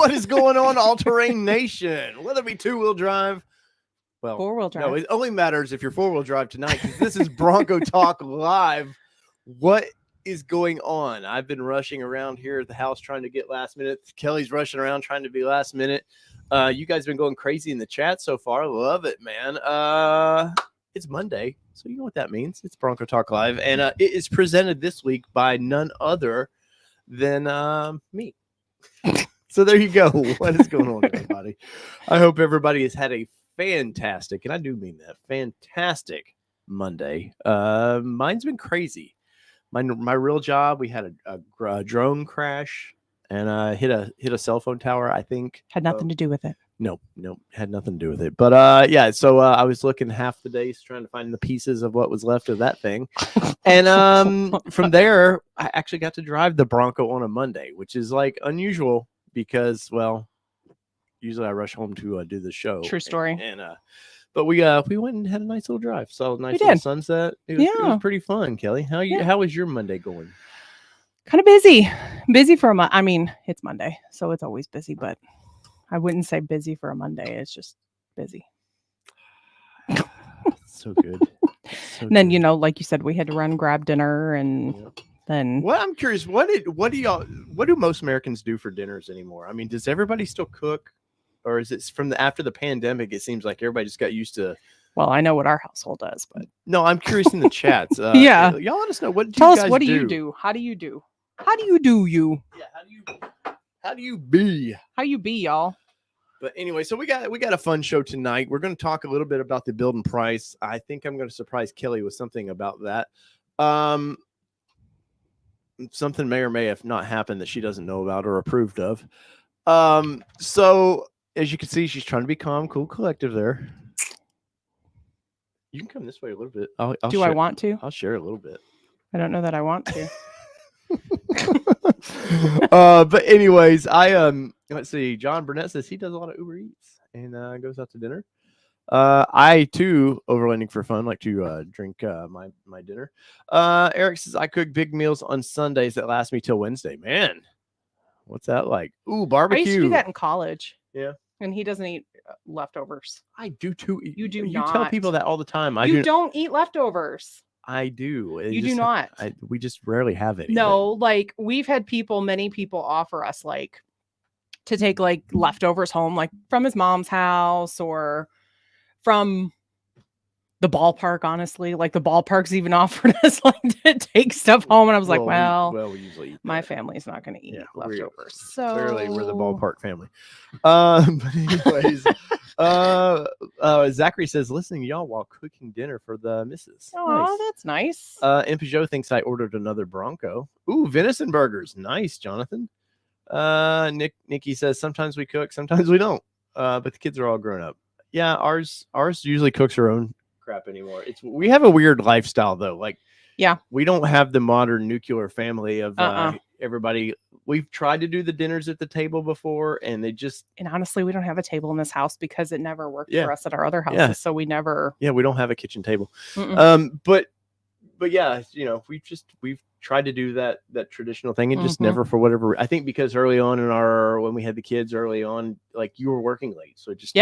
What is going on, All Terrain Nation? Whether it be two-wheel drive, well, four-wheel drive. No, it only matters if you're four-wheel drive tonight, because this is Bronco Talk Live. What is going on? I've been rushing around here at the house trying to get last minute. Kelly's rushing around trying to be last minute. You guys have been going crazy in the chat so far. Love it, man. It's Monday, so you know what that means. It's Bronco Talk Live, and it is presented this week by none other than me. So there you go. What is going on, everybody? I hope everybody has had a fantastic, and I do mean that, fantastic Monday. Mine's been crazy. My real job, we had a drone crash and hit a cell phone tower, I think. Had nothing to do with it. Nope, had nothing to do with it. But yeah, so I was looking half the days trying to find the pieces of what was left of that thing. And from there, I actually got to drive the Bronco on a Monday, which is like unusual because, well, usually I rush home to do the show. True story. But we went and had a nice little drive. Saw a nice little sunset. It was pretty fun, Kelly. How was your Monday going? Kind of busy. Busy for a month. I mean, it's Monday, so it's always busy, but I wouldn't say busy for a Monday. It's just busy. So good. And then, like you said, we had to run grab dinner and then. Well, I'm curious, what do most Americans do for dinners anymore? I mean, does everybody still cook? Or is it from after the pandemic? It seems like everybody just got used to. Well, I know what our household does, but no, I'm curious in the chats. Yeah, y'all let us know. What do Tell you us guys what do? do you do? How do you do? How do you do you? Yeah, how do you be? How you be, y'all? But anyway, so we got a fun show tonight. We're going to talk a little bit about the build and price. I think I'm going to surprise Kelly with something about that. Something may or may have not happened that she doesn't know about or approved of. So. As you can see, she's trying to be calm, cool, collective there. You can come this way a little bit. I'll I want to? I'll share a little bit. I don't know that I want to. But anyways, let's see. John Burnett says he does a lot of Uber Eats and goes out to dinner. I too, overlanding for fun, like to drink my dinner. Eric says I cook big meals on Sundays that last me till Wednesday. Man, what's that like? Ooh, barbecue. I used to do that in college. Yeah. And he doesn't eat leftovers. I do too. You do you not. You tell people that all the time. You don't eat leftovers. I do. You do not. We just rarely have it. No, like we've had many people offer us like to take like leftovers home, like from his mom's house or from the ballpark, honestly. Like the ballpark's even offered us like to take stuff home. And I was like, we usually eat my family's not going to eat leftovers. So clearly we're the ballpark family. But anyways, Zachary says, listening to y'all while cooking dinner for the missus. Oh, that's nice. And Peugeot thinks I ordered another Bronco. Ooh, venison burgers. Nice, Jonathan. Nikki says, sometimes we cook, sometimes we don't. But the kids are all grown up. Yeah, ours usually cooks her own crap anymore. We have a weird lifestyle though. Like, yeah, we don't have the modern nuclear family of everybody. We've tried to do the dinners at the table before, and and honestly, we don't have a table in this house because it never worked for us at our other houses. So we never. Yeah, we don't have a kitchen table. But yeah, we've tried to do that traditional thing and just never, for whatever. I think because early on when we had the kids early on, like you were working late, so it just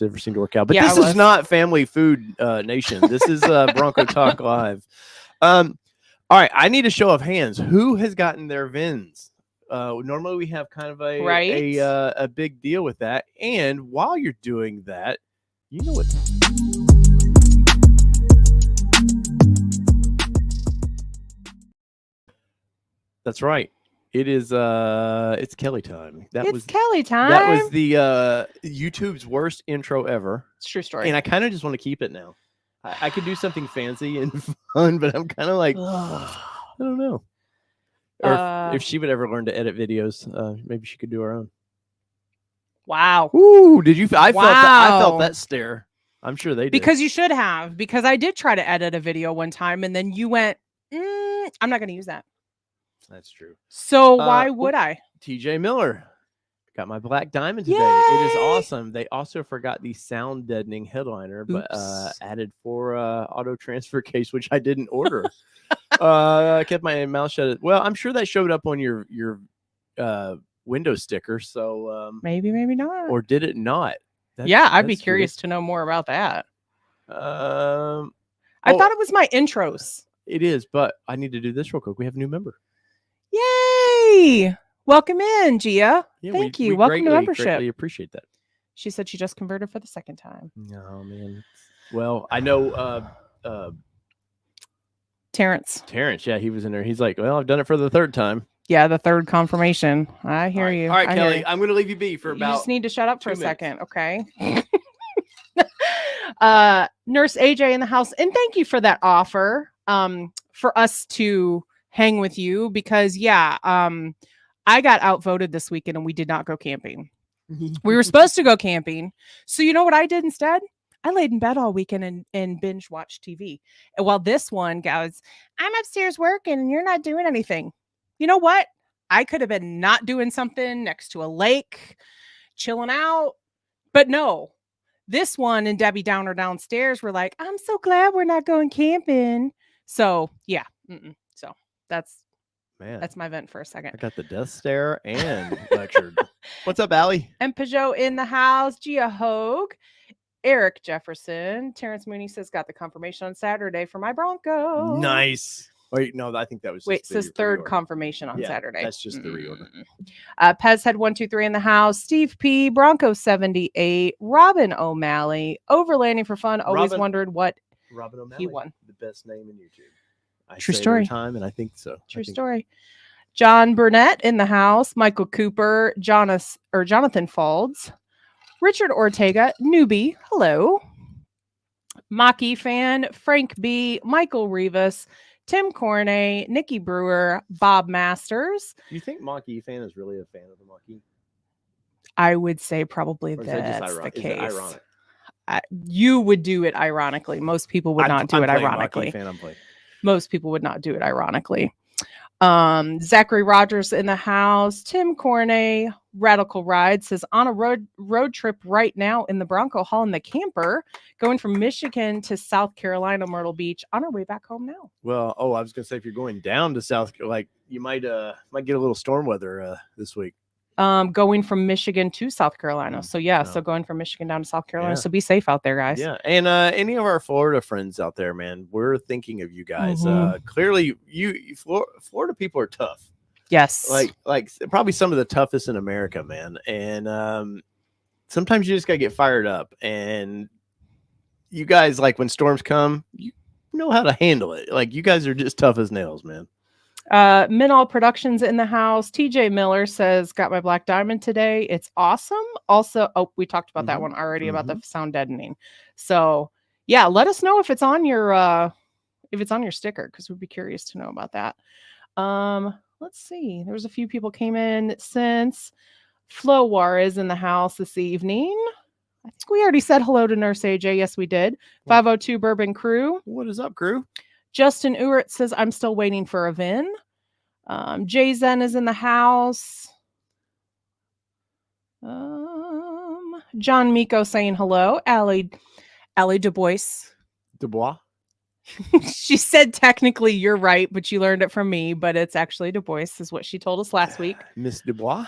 never seemed to work out. But this is not Family Food Nation. This is Bronco Talk Live. All right, I need a show of hands. Who has gotten their VINs? Normally we have kind of a big deal with that. And while you're doing that, you know what? That's right. It is it's Kelly time. Kelly time. That was the YouTube's worst intro ever. It's a true story. And I kind of just want to keep it now. I could do something fancy and fun, but I'm kind of like, I don't know. Or if she would ever learn to edit videos, maybe she could do her own. Wow. Ooh, did you? I felt that stare. I'm sure they did. Because you should have. Because I did try to edit a video one time, and then you went, I'm not going to use that. That's true. So why would I? TJ Miller got my black diamond today. Yay! It is awesome. They also forgot the sound deadening headliner, but added 4 auto transfer case, which I didn't order. I kept my mouth shut. Well, I'm sure that showed up on your window sticker. So maybe not. or did it not? Yeah, I'd be curious to know more about that. I thought it was my intros. It is, but I need to do this real quick. We have a new member. Yay! Welcome in, Gia. Yeah, Thank you. Welcome to membership. Greatly appreciate that. She said she just converted for the second time. Oh man. Well, I know Terrence, yeah, he was in there. He's like, well, I've done it for the third time. Yeah, the third confirmation. I hear you. All right, Kelly, I'm going to leave you be for about. You just need to shut up for a minutes. second, okay? Nurse AJ in the house, and thank you for that offer for us to hang with you because I got outvoted this weekend and we did not go camping. We were supposed to go camping. So you know what I did instead? I laid in bed all weekend and binge watched TV. And while this one goes, I'm upstairs working and you're not doing anything. You know what? I could have been not doing something next to a lake, chilling out. But no, this one and Debbie Downer downstairs were like, I'm so glad we're not going camping. So yeah. So that's my vent for a second. I got the death stare and lectured. What's up, Allie? And Peugeot in the house. Gia Hogue. Eric Jefferson. Terrence Mooney says, got the confirmation on Saturday for my Bronco. Nice. Wait, no, I think that was it says third confirmation on Saturday. That's just the reorder. Pez had 123 in the house. Steve P. Bronco 78. Robin O'Malley. Overlanding for fun. Always wondered what Robin O'Malley, he won. The best name in YouTube. True story. Every time, and I think so. True story. John Burnett in the house. Michael Cooper. Jonathan Faulds. Richard Ortega. Newbie. Hello. Maki fan. Frank B. Michael Rivas. Tim Corney. Nikki Brewer. Bob Masters. Do you think Maki fan is really a fan of the Maki? I would say probably that's the case. Is it ironic? You would do it ironically. Most people would not do it ironically. Most people would not do it ironically. Zachary Rogers in the house. Tim Corney. Radical Ride says on a road trip right now in the Bronco hauling the camper, going from Michigan to South Carolina, Myrtle Beach, on our way back home now. Well, I was gonna say if you're going down to South, like you might get a little storm weather this week. Going from Michigan to South Carolina. So so going from Michigan down to South Carolina. So be safe out there, guys. Yeah. And any of our Florida friends out there, man, we're thinking of you guys. Clearly Florida people are tough. Yes. Like probably some of the toughest in America, man. And sometimes you just gotta get fired up. And you guys, like when storms come, you know how to handle it. Like you guys are just tough as nails, man. Minall Productions in the house. TJ Miller says, got my black diamond today. It's awesome. Also, we talked about that one already about the sound deadening. So yeah, let us know if it's on your sticker, because we'd be curious to know about that. Let's see. There's a few people came in since. Flo Juarez in the house this evening. I think we already said hello to Nurse AJ. Yes, we did. 502 Bourbon Crew. What is up, crew? Justin Ewert says, I'm still waiting for a VIN. Jay Zen is in the house. John Miko saying hello. Allie Dubois. Dubois? She said technically you're right, but you learned it from me, but it's actually Dubois is what she told us last week. Miss Dubois?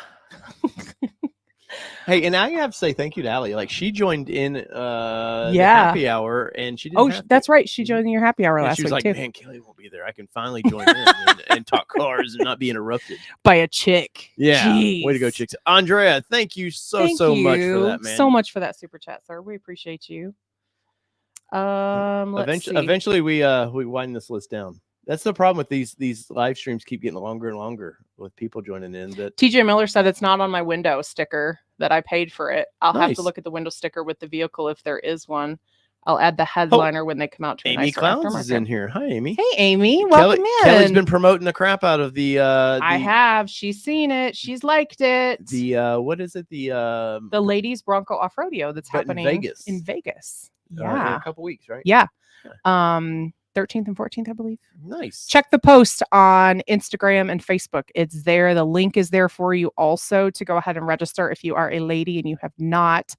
Hey, and I have to say thank you to Allie. Like she joined in the happy hour, and she didn't that's right. She joined your happy hour last week. She was like, too. Man, Kelly won't be there. I can finally join in and talk cars and not be interrupted by a chick. Yeah. Jeez. Way to go, chicks. Andrea, thank you so much for that, man. So much for that super chat, sir. We appreciate you. Eventually we wind this list down. That's the problem with these live streams keep getting longer and longer with people joining in. That TJ Miller said it's not on my window sticker that I paid for it. I'll have to look at the window sticker with the vehicle if there is one. I'll add the headliner when they come out to Amy Clowns is in here. Hi, Amy. Hey, Amy. Welcome in. Kelly's been promoting the crap out of the I have. She's seen it. She's liked it. The what is it? The ladies Bronco off rodeo that's happening in Vegas. Yeah. In a couple weeks, right? Yeah. 13th and 14th, I believe. Nice. Check the post on Instagram and Facebook. It's there. The link is there for you also to go ahead and register if you are a lady and you have not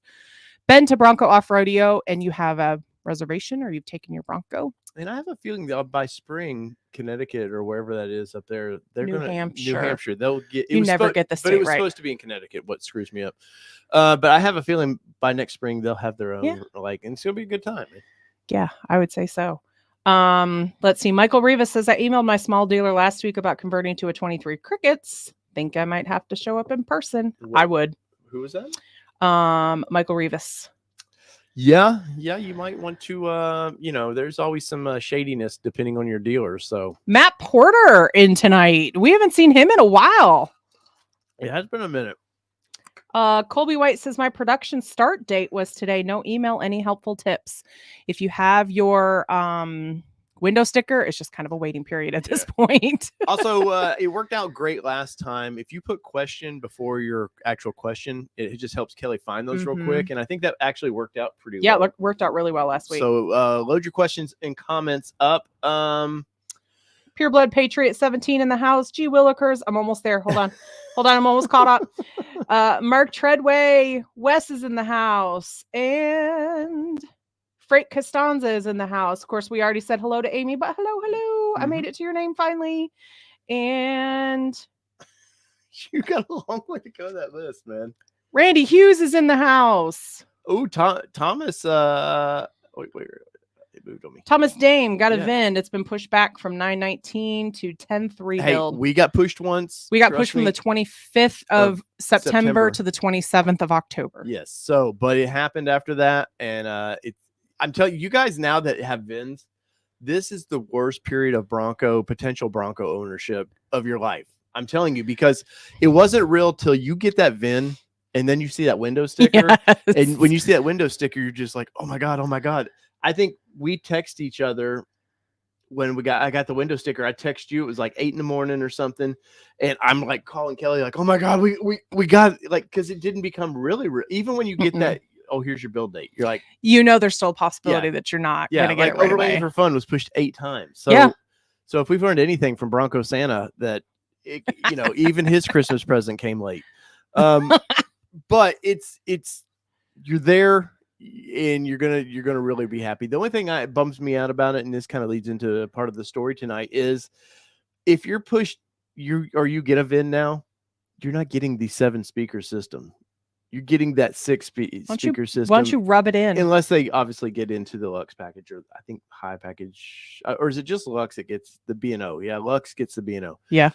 been to Bronco Off Rodeo and you have a reservation or you've taken your Bronco. And I have a feeling that by spring, Connecticut or wherever that is up there, they're New going to New Hampshire. Hampshire. They'll get. You never get the but it state was right. supposed to be in Connecticut. What screws me up? But I have a feeling by next spring they'll have their own and it's gonna be a good time. Man. Yeah, I would say so. Let's see. Michael Rivas says I emailed my small dealer last week about converting to a 23 Crickets. Think I might have to show up in person. What? I would. Who was that? Michael Rivas. Yeah, you might want to. There's always some shadiness depending on your dealer. So Matt Porter in tonight. We haven't seen him in a while. It has been a minute. Colby White says my production start date was today. No email, any helpful tips. If you have your window sticker, it's just kind of a waiting period at this point. Also, it worked out great last time. If you put question before your actual question, it just helps Kelly find those real quick. And I think that actually worked out pretty well. Yeah, it worked out really well last week. So load your questions and comments up. Pureblood Patriot 17 in the house. G Willikers. I'm almost there. Hold on. I'm almost caught up. Mark Treadway. Wes is in the house. And Freight Costanza is in the house. Of course, we already said hello to Amy, but hello. I made it to your name finally. And you got a long way to go on that list, man. Randy Hughes is in the house. Oh, Thomas. Wait. It moved on me. Thomas Dame got a VIN. It's been pushed back from 9/19 to 10/3 build. We got pushed once. We got pushed from the 25th of September to the 27th of October. Yes. So, but it happened after that. And I'm telling you guys now that have VINs, this is the worst period of potential Bronco ownership of your life. I'm telling you, because it wasn't real till you get that VIN and then you see that window sticker. Yes. And when you see that window sticker, you're just like, oh my God. I think we text each other when I got the window sticker. I text you. It was like 8 a.m. or something. And I'm like calling Kelly like, oh my God, we got like, cause it didn't become really real. Even when you get that, oh, here's your build date. You're like, there's still a possibility that you're not going to get it right away. Overlanding for Fun was pushed 8 times. So, so if we've learned anything from Bronco Santa, that, even his Christmas present came late. But you're there. And you're gonna really be happy. The only thing that bums me out about it, and this kind of leads into part of the story tonight, is if you're pushed, you get a VIN now, you're not getting the 7-speaker system. You're getting that 6-speaker system. Why don't you rub it in? Unless they obviously get into the Lux package, or I think high package, or is it just Lux that gets the B&O? Yeah, Lux gets the B&O. Yeah.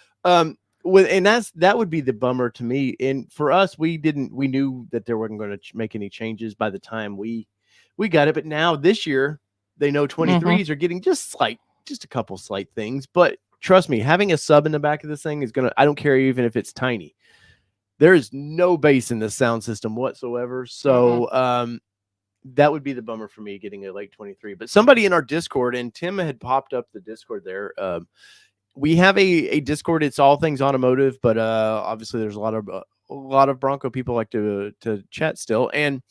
And that would be the bummer to me. And for us, we knew that they weren't going to make any changes by the time we got it. But now this year, they know 23s are getting just a couple slight things. But trust me, having a sub in the back of this thing I don't care even if it's tiny. There is no bass in this sound system whatsoever. So that would be the bummer for me, getting a late 23. But somebody in our Discord, and Tim had popped up the Discord there. We have a Discord. It's all things automotive, but obviously there's a lot of Bronco people like to chat still. And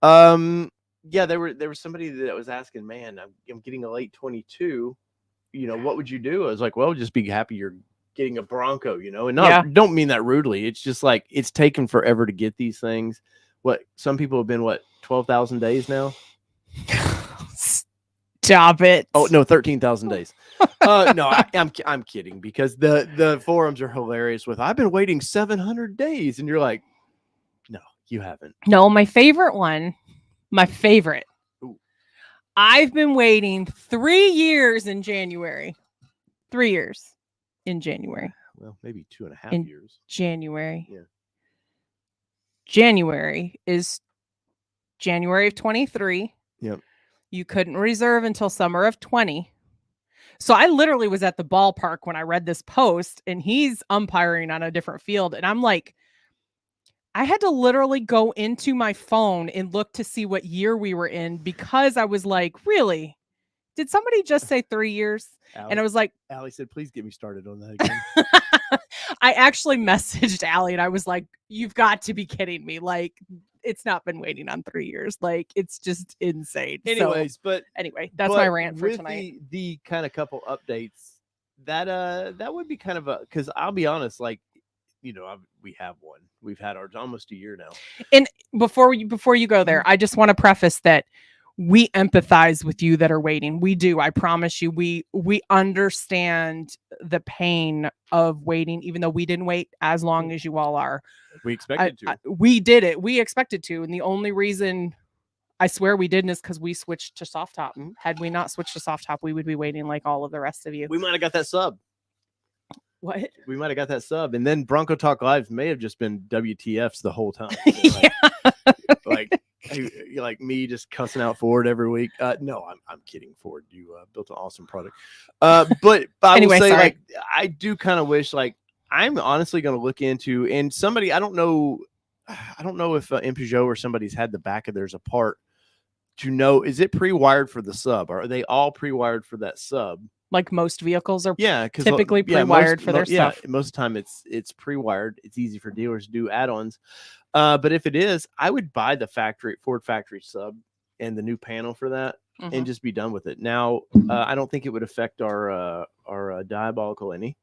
there was somebody that was asking, man, I'm getting a late 22. What would you do? I was like, well, just be happy you're getting a Bronco, and don't mean that rudely. It's just like it's taken forever to get these things. What some people have been 12,000 days now. Stop it. Oh no, 13,000 days. No, I'm kidding, because the forums are hilarious with I've been waiting 700 days, and you're like, no, you haven't. No, my favorite. Ooh. I've been waiting 3 years in January. 3 years in January. Well, maybe 2.5 years. January. Yeah. January is January of 23. Yep. You couldn't reserve until summer of 20. So I literally was at the ballpark when I read this post, and he's umpiring on a different field. And I'm like, I had to literally go into my phone and look to see what year we were in, because I was like, really? Did somebody just say 3 years? Allie, and I was like, Allie said, please get me started on that again. I actually messaged Allie and I was like, you've got to be kidding me. Like, it's not been waiting on 3 years. Like, it's just insane. Anyways, that's my rant for tonight. The kind of couple updates that would be kind of because I'll be honest, like, we have one. We've had ours almost a year now. And before you go there, I just want to preface that we empathize with you that are waiting. We do. I promise you. We understand the pain of waiting, even though we didn't wait as long as you all are. We expected to. We did it. We expected to. And the only reason I swear we didn't is because we switched to soft top. Had we not switched to soft top, we would be waiting like all of the rest of you. We might have got that sub. What? We might have got that sub. And then Bronco Talk Live may have just been WTFs the whole time. Yeah. Like me just cussing out Ford every week. No, I'm kidding, Ford. You built an awesome product. But I Anyway, will say, sorry. like, I do kind of wish, like, I'm honestly going to look into, and somebody, I don't know if in Peugeot or somebody's had the back of theirs apart to know, is it pre-wired for the sub? Are they all pre-wired for that sub? Like most vehicles are Because typically pre-wired for their stuff. Yeah, most of the time it's pre-wired. It's easy for dealers to do add-ons. But if it is, I would buy the Ford factory sub and the new panel for that, and just be done with it. Now, I don't think it would affect our diabolical any,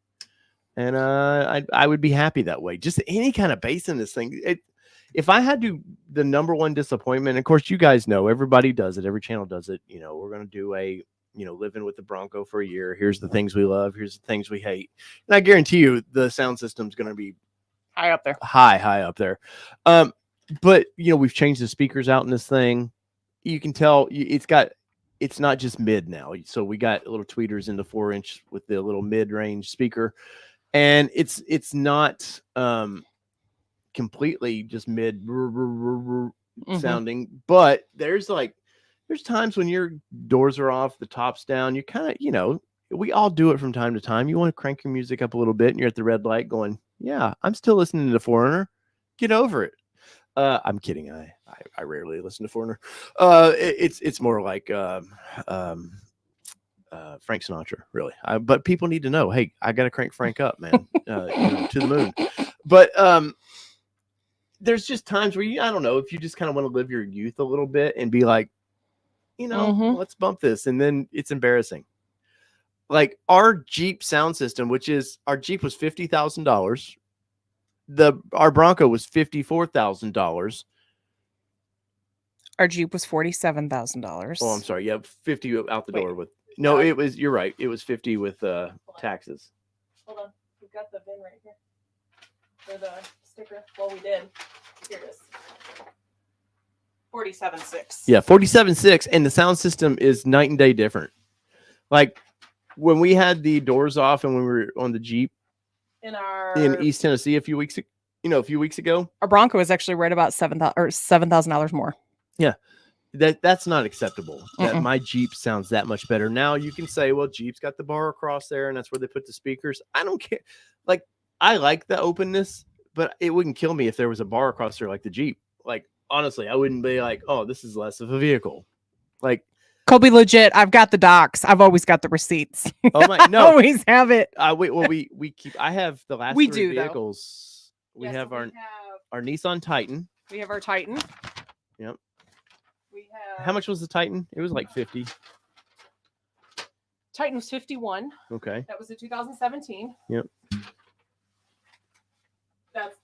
and I would be happy that way. Just any kind of bass in this thing. If I had to, the number one disappointment, of course, you guys know, everybody does it. Every channel does it. We're going to do living with the Bronco for a year. Here's the things we love. Here's the things we hate. And I guarantee you the sound system's going to be high up there. High up there. But we've changed the speakers out in this thing. You can tell it's not just mid now. So we got little tweeters in the 4-inch with the little mid-range speaker. And it's not completely just mid sounding, but there's times when your doors are off, the top's down, you kind of, we all do it from time to time. You want to crank your music up a little bit and you're at the red light going, yeah, I'm still listening to Foreigner. Get over it. I'm kidding. I rarely listen to Foreigner. It's more like Frank Sinatra, really. But people need to know, hey, I got to crank Frank up, man, to the moon. But there's just times where I don't know, if you just kind of want to live your youth a little bit and be like, let's bump this. And then it's embarrassing. Like our Jeep sound system, our Jeep was $50,000. Our Bronco was $54,000. Our Jeep was $47,000. Oh, I'm sorry. Yeah, 50 out the door with. No, it was. You're right. It was 50 with taxes. Hold on, we've got the VIN right here for the sticker. Well, we did. Here it is. 47.6. Yeah, 47.6, and the sound system is night and day different. Like when we had the doors off and when we were on the Jeep in East Tennessee a few weeks ago, our Bronco is actually right about $7,000 more. Yeah, that's not acceptable. That my Jeep sounds that much better. Now you can say, well, Jeep's got the bar across there, and that's where they put the speakers. I don't care. Like I like the openness, but it wouldn't kill me if there was a bar across there like the Jeep. Like honestly, I wouldn't be like, oh, this is less of a vehicle. Like. Kobe, legit. I've got the docs. I've always got the receipts. Oh my! No, always have it. We keep. I have the last. We three do vehicles. Though. We have our Nissan Titan. We have our Titan. Yep. We have. How much was the Titan? It was like 50. Titan was 51. Okay. That was a 2017. Yep. That's.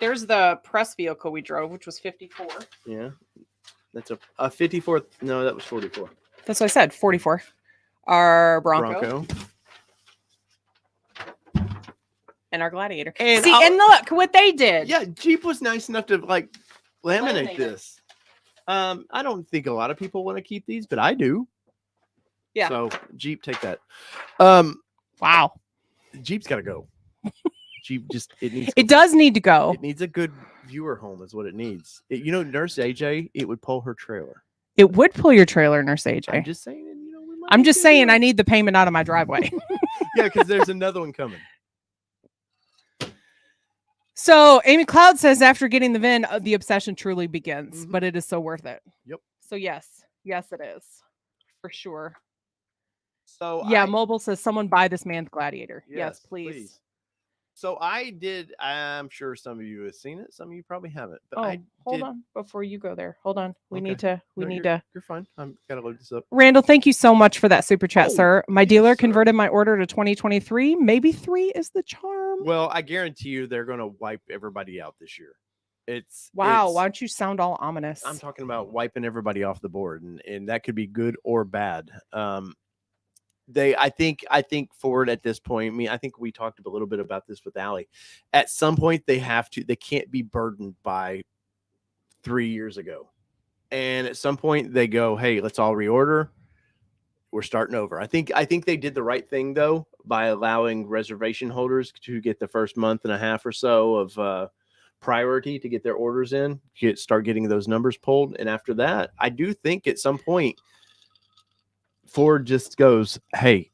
There's the press vehicle we drove, which was 54. Yeah. That's a 54. No, that was 44. That's what I said. 44. Our Bronco. And our Gladiator. And and look what they did. Yeah, Jeep was nice enough to like laminate this. I don't think a lot of people want to keep these, but I do. Yeah. So Jeep, take that. Wow. Jeep's got to go. Jeep it does need to go. It needs a good viewer home is what it needs. Nurse AJ, it would pull her trailer. It would pull your trailer, Nurse AJ. I'm just saying, I'm just saying I need the payment out of my driveway. Yeah, because there's another one coming. So Amy Cloud says after getting the VIN, the obsession truly begins, but it is so worth it. Yep. So yes, it is for sure. So yeah, Mobile says someone buy this man's Gladiator. Yes, please. So I'm sure some of you have seen it. Some of you probably haven't. But hold on before you go there. Hold on. We need to. You're fine. I'm gotta load this up. Randall, thank you so much for that super chat, sir. My dealer converted my order to 2023. Maybe 3 is the charm. Well, I guarantee you they're gonna wipe everybody out this year. Wow, it's why don't you sound all ominous? I'm talking about wiping everybody off the board, and that could be good or bad. I think Ford at this point, I think we talked a little bit about this with Allie. At some point, they can't be burdened by 3 years ago. And at some point they go, hey, let's all reorder. We're starting over. I think they did the right thing though by allowing reservation holders to get the first month and a half or so of priority to get their orders in, start getting those numbers pulled. And after that, I do think at some point Ford just goes, hey,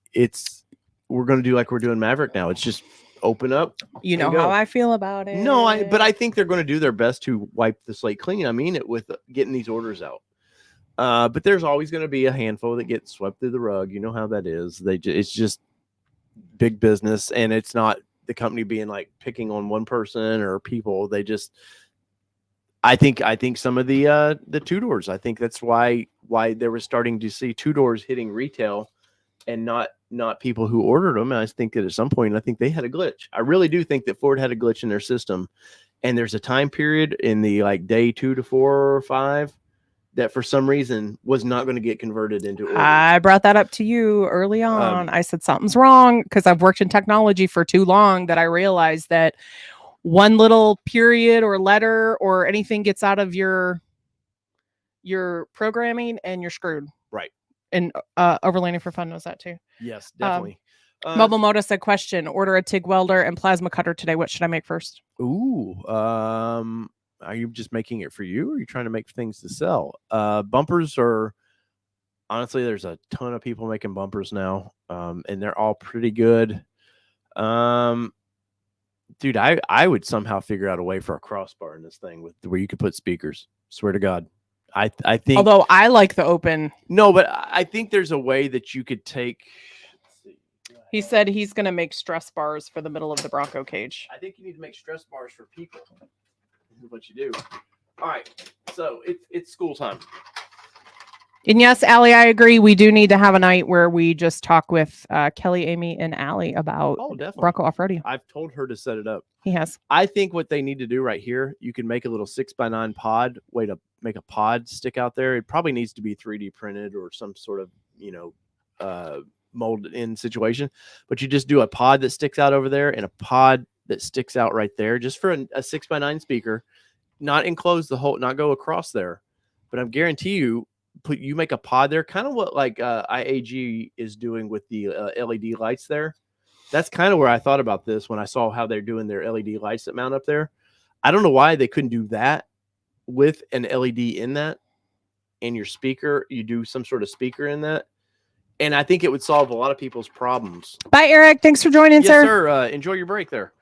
we're going to do like we're doing Maverick now. It's just open up. You know how I feel about it. No, but I think they're going to do their best to wipe the slate clean. I mean it with getting these orders out. But there's always going to be a handful that get swept through the rug. You know how that is. It's just big business, and it's not the company being like picking on one person or people. I think some of the two doors. I think that's why they were starting to see two doors hitting retail, and not people who ordered them. And I think that at some point, I think they had a glitch. I really do think that Ford had a glitch in their system, and there's a time period in the like day 2 to 4 or 5 that for some reason was not going to get converted into orders. I brought that up to you early on. I said something's wrong because I've worked in technology for too long that I realized that one little period or letter or anything gets out of your programming and you're screwed. Right. And Overlanding for Fun knows that too. Yes, definitely. Mobile Moto said, question, order a TIG welder and plasma cutter today. What should I make first? Ooh, are you just making it for you, or are you trying to make things to sell? Bumpers are, honestly, there's a ton of people making bumpers now, and they're all pretty good. Dude, I would somehow figure out a way for a crossbar in this thing where you could put speakers. Swear to God. I think, although I like the open. No, but I think there's a way that you could take. He said he's going to make stress bars for the middle of the Bronco cage. I think you need to make stress bars for people. This is what you do. All right, so it's school time. And yes, Allie, I agree. We do need to have a night where we just talk with Kelly, Amy, and Allie about Bronco off-roading. I've told her to set it up. He has. I think what they need to do right here, you can make a little 6x9 pod, way to make a pod stick out there. It probably needs to be 3D printed or some sort of, molded in situation. But you just do a pod that sticks out over there and a pod that sticks out right there just for a 6x9 speaker, not enclose the whole, not go across there. But I guarantee you make a pod there, kind of what like IAG is doing with the LED lights there. That's kind of where I thought about this when I saw how they're doing their LED lights that mount up there. I don't know why they couldn't do that with an LED in that, and your speaker, you do some sort of speaker in that. And I think it would solve a lot of people's problems. Bye, Eric. Thanks for joining, yes, sir. Yes, sir. Enjoy your break there.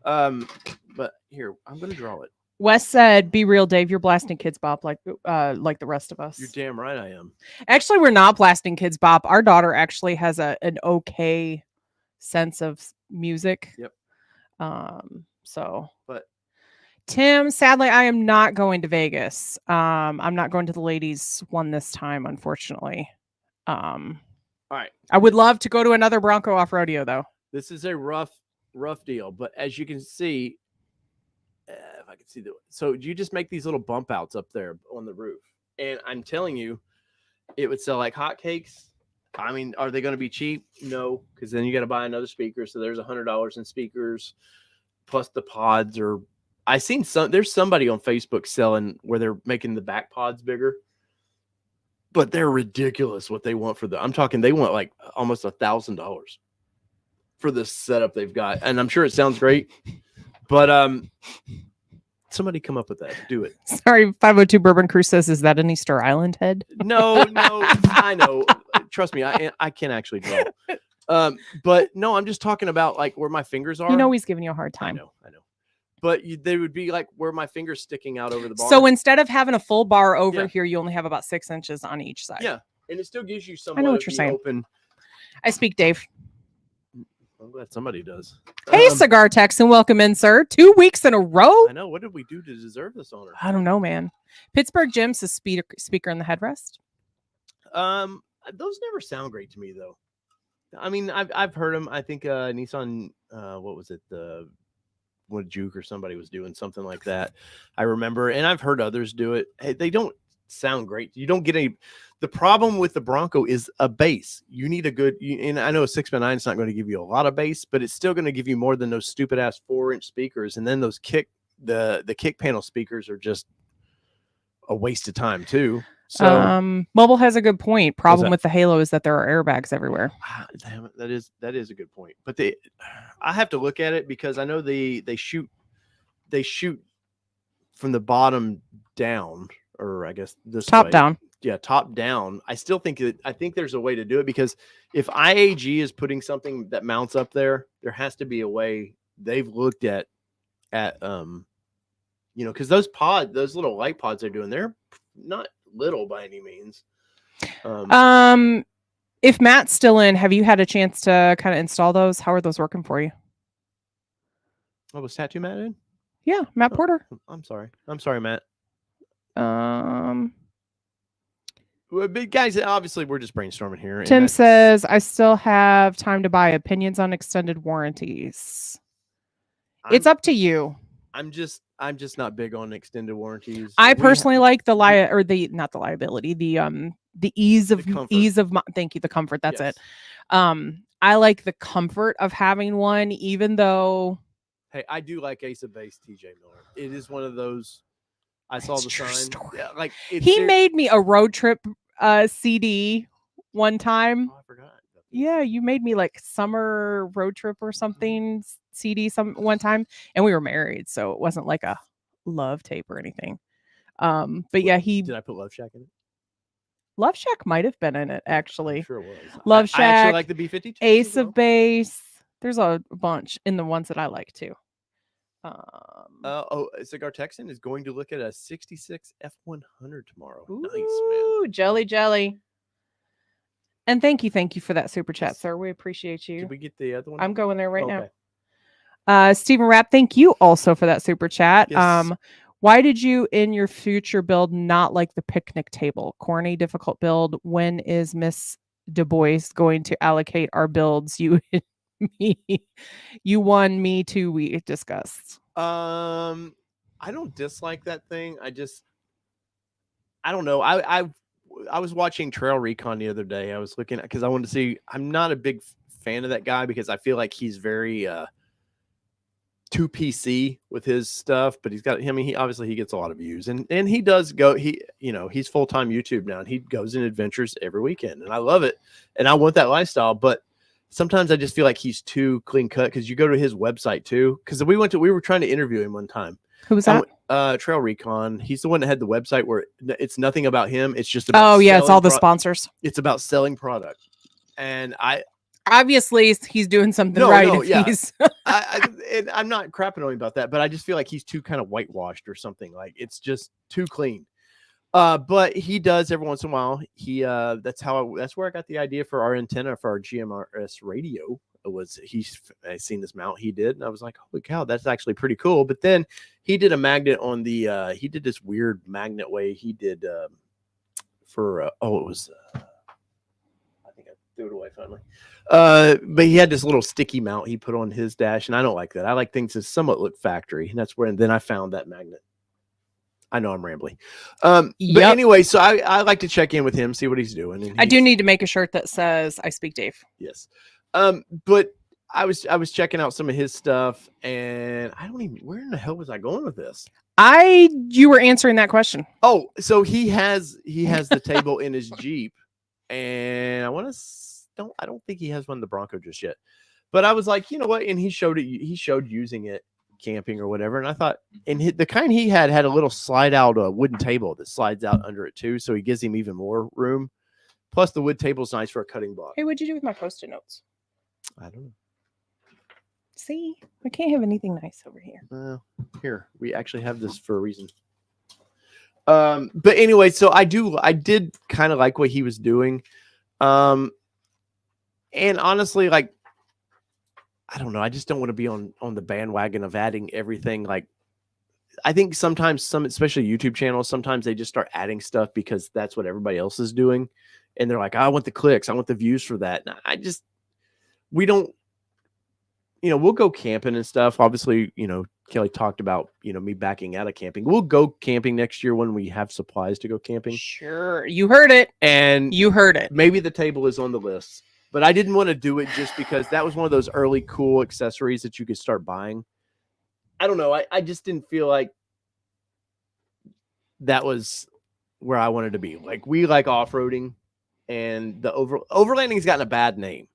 But here, I'm going to draw it. Wes said, be real, Dave. You're blasting Kids Bop like the rest of us. You're damn right I am. Actually, we're not blasting Kids Bop. Our daughter actually has an okay sense of music. Yep. But Tim, sadly, I am not going to Vegas. I'm not going to the ladies' one this time, unfortunately. All right. I would love to go to another Bronco off rodeo though. This is a rough deal, but as you can see, if I can see so you just make these little bump outs up there on the roof, and I'm telling you, it would sell like hotcakes. I mean, are they going to be cheap? No, because then you got to buy another speaker. So there's $100 in speakers, plus the pods. Or I seen there's somebody on Facebook selling where they're making the back pods bigger. But they're ridiculous what they want for I'm talking, they want like almost $1,000 for this setup they've got. And I'm sure it sounds great, but somebody come up with that. Do it. Sorry, 502 Bourbon Crew says, is that an Easter Island head? No, I know. Trust me, I can actually draw. But no, I'm just talking about like where my fingers are. You know he's giving you a hard time. I know. But they would be like where my finger's sticking out over the bar. So instead of having a full bar over here, you only have about 6 inches on each side. Yeah, and it still gives you some. I know what you're saying. Open. I speak, Dave. I'm glad somebody does. Hey, Cigar Texan, welcome in, sir. 2 weeks in a row. I know. What did we do to deserve this honor? I don't know, man. Pittsburgh Jim says speaker in the headrest. Those never sound great to me, though. I mean, I've heard them. I think Nissan. What was it? The when Juke or somebody was doing something like that. I remember, and I've heard others do it. Hey, they don't sound great. You don't get any. The problem with the Bronco is a bass. You need a good, and I know a 6x9 is not going to give you a lot of bass, but it's still going to give you more than those stupid ass 4-inch speakers. And then those the kick panel speakers are just a waste of time too. So Mobile has a good point. Problem with the Halo is that there are airbags everywhere. Damn it, that is a good point. But I have to look at it because I know they shoot from the bottom down, or I guess this top way. Down. Yeah, top down. I still think there's a way to do it, because if IAG is putting something that mounts up there has to be a way they've looked at because those little light pods they're doing, they're not little by any means. If Matt's still in, have you had a chance to kind of install those? How are those working for you? Oh, was Tattoo Matt in? Yeah, Matt Porter. I'm sorry, Matt. Well, big guys, obviously we're just brainstorming here. Tim says, I still have time to buy. Opinions on extended warranties. It's up to you. I'm just not big on extended warranties. I personally like the not the liability, the ease of thank you, the comfort. That's it. I like the comfort of having one, even though. Hey, I do like Ace of Base TJ Miller. It is one of those. I saw the sign. Yeah, like he made me a road trip CD one time. Oh, I forgot. Yeah, you made me like summer road trip or something CD one time, and we were married, so it wasn't like a love tape or anything. But yeah, did I put Love Shack in it? Love Shack might have been in it, actually. I'm sure it was. Love Shack. I actually like the B-52. Ace of Base. There's a bunch in the ones that I like too. Cigar Texan is going to look at a 66 F100 tomorrow. Ooh, nice, man. Jelly. And thank you for that super chat, sir. We appreciate you. Did we get the other one? I'm going there right now. Stephen Rapp, thank you also for that super chat. Yes. Why did you in your future build not like the picnic table? Corny, difficult build. When is Miss Du Bois going to allocate our builds? You and me. You won, me too, we discussed. I don't dislike that thing. I don't know. I was watching Trail Recon the other day. I was looking at, because I wanted to see. I'm not a big fan of that guy because I feel like he's very too PC with his stuff. But he's got. I mean, he obviously gets a lot of views, and he does go. He's full-time YouTube now, and he goes in adventures every weekend, and I love it, and I want that lifestyle. But sometimes I just feel like he's too clean cut, because you go to his website too. Because we were trying to interview him one time. Who was that? Trail Recon. He's the one that had the website where it's nothing about him. It's just about it's all the sponsors. It's about selling product. And obviously he's doing something right. No, yeah. I'm not crapping on him about that, but I just feel like he's too kind of whitewashed or something. Like it's just too clean. But he does every once in a while. That's where I got the idea for our antenna for our GMRS radio. He's seen this mount he did, and I was like, holy cow, that's actually pretty cool. But then he did a magnet on the he did this weird magnet way he did for it was I think I threw it away finally. But he had this little sticky mount he put on his dash, and I don't like that. I like things that somewhat look factory, and that's where then I found that magnet. I know I'm rambling. But anyway, so I like to check in with him, see what he's doing. And I do need to make a shirt that says I speak Dave. Yes. But I was checking out some of his stuff, and I don't even, where in the hell was I going with this? You were answering that question. Oh, so he has the table in his Jeep, and I don't think he has one of the Bronco just yet. But I was like, you know what? And he showed using it camping or whatever, and I thought, and the kind he had a little slide out wooden table that slides out under it too, so he gives him even more room. Plus, the wood table's nice for a cutting block. Hey, what'd you do with my Post-it notes? I don't know. See, I can't have anything nice over here. Here, we actually have this for a reason. But anyway, so I did kind of like what he was doing. And honestly, like, I don't know. I just don't want to be on the bandwagon of adding everything. Like, I think sometimes especially YouTube channels, sometimes they just start adding stuff because that's what everybody else is doing. And they're like, I want the clicks. I want the views for that. And we don't, we'll go camping and stuff. Obviously, Kelly talked about, me backing out of camping. We'll go camping next year when we have supplies to go camping. Sure. You heard it. And you heard it. Maybe the table is on the list, but I didn't want to do it just because that was one of those early cool accessories that you could start buying. I don't know. I just didn't feel like that was where I wanted to be. Like, we like off-roading, and the overlanding's gotten a bad name.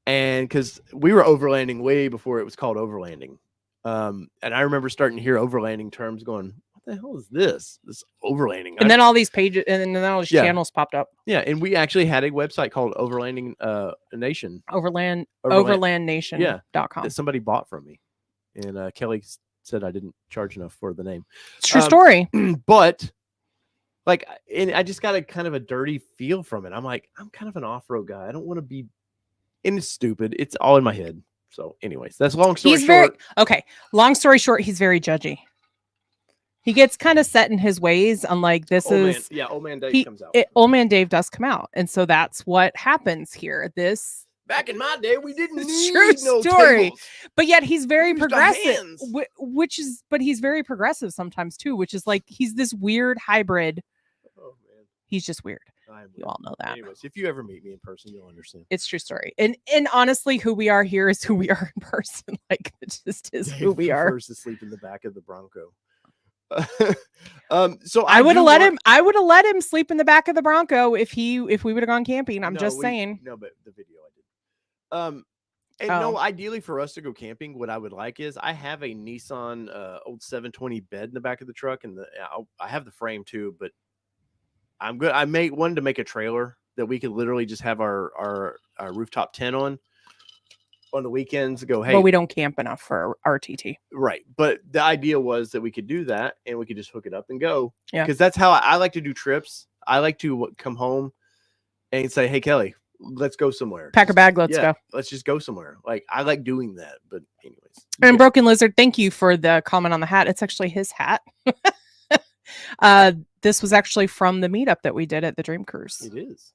And because we were overlanding way before it was called overlanding. And I remember starting to hear overlanding terms going, what the hell is this overlanding? And then all these pages and then all these channels popped up. Yeah. And we actually had a website called Overlanding Nation. Overlandnation.com. That somebody bought from me. And Kelly said I didn't charge enough for the name. It's true story. But like, and I just got a kind of a dirty feel from it. I'm like, I'm kind of an off-road guy. I don't want to be, and it's stupid. It's all in my head. So anyways, that's long story short. Okay. Long story short, he's very judgy. He gets kind of set in his ways. Unlike this Old Man Dave comes out. Old Man Dave does come out. And so that's what happens here. Back in my day, we didn't need true no story. tables. But yet he's very progressive, but he's very progressive sometimes too, which is like, he's this weird hybrid. Oh man. He's just weird. You all know that. Anyways, if you ever meet me in person, you'll understand. It's true story. And honestly, who we are here is who we are in person. Like, it just is who we are. Prefers to sleep in the back of the Bronco. So I would have let him sleep in the back of the Bronco if we would have gone camping. I'm just saying. No, but the video I did. No, ideally for us to go camping, what I would like is I have a Nissan old 720 bed in the back of the truck, and I have the frame too, but I'm good. I wanted to make a trailer that we could literally just have our rooftop tent on the weekends. Go, hey. Well, we don't camp enough for RTT. Right. But the idea was that we could do that and we could just hook it up and go. Yeah. Because that's how I like to do trips. I like to come home and say, hey, Kelly, let's go somewhere. Pack a bag. Let's go. Let's just go somewhere. Like, I like doing that. But anyways. And Broken Lizard, thank you for the comment on the hat. It's actually his hat. This was actually from the meetup that we did at the Dream Cruise. It is.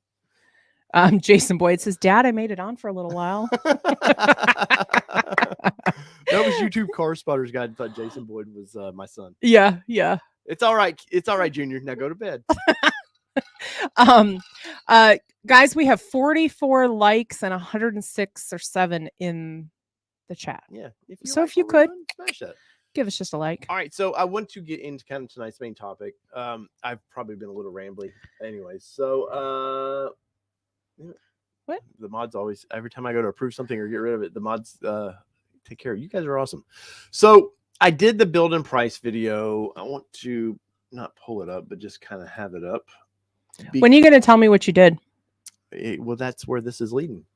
Jason Boyd says, Dad, I made it on for a little while. That was YouTube Car Spotters guy. I thought Jason Boyd was my son. Yeah. It's all right. It's all right, Junior. Now go to bed. Guys, we have 44 likes and 106 or 7 in the chat. Yeah. If you could smash that. Give us just a like. All right, so I want to get into kind of tonight's main topic. I've probably been a little rambly. Anyways, so what? The mods always, every time I go to approve something or get rid of it, the mods take care of it. You guys are awesome. So I did the build and price video. I want to not pull it up, but just kind of have it up. When are you going to tell me what you did? Well, that's where this is leading.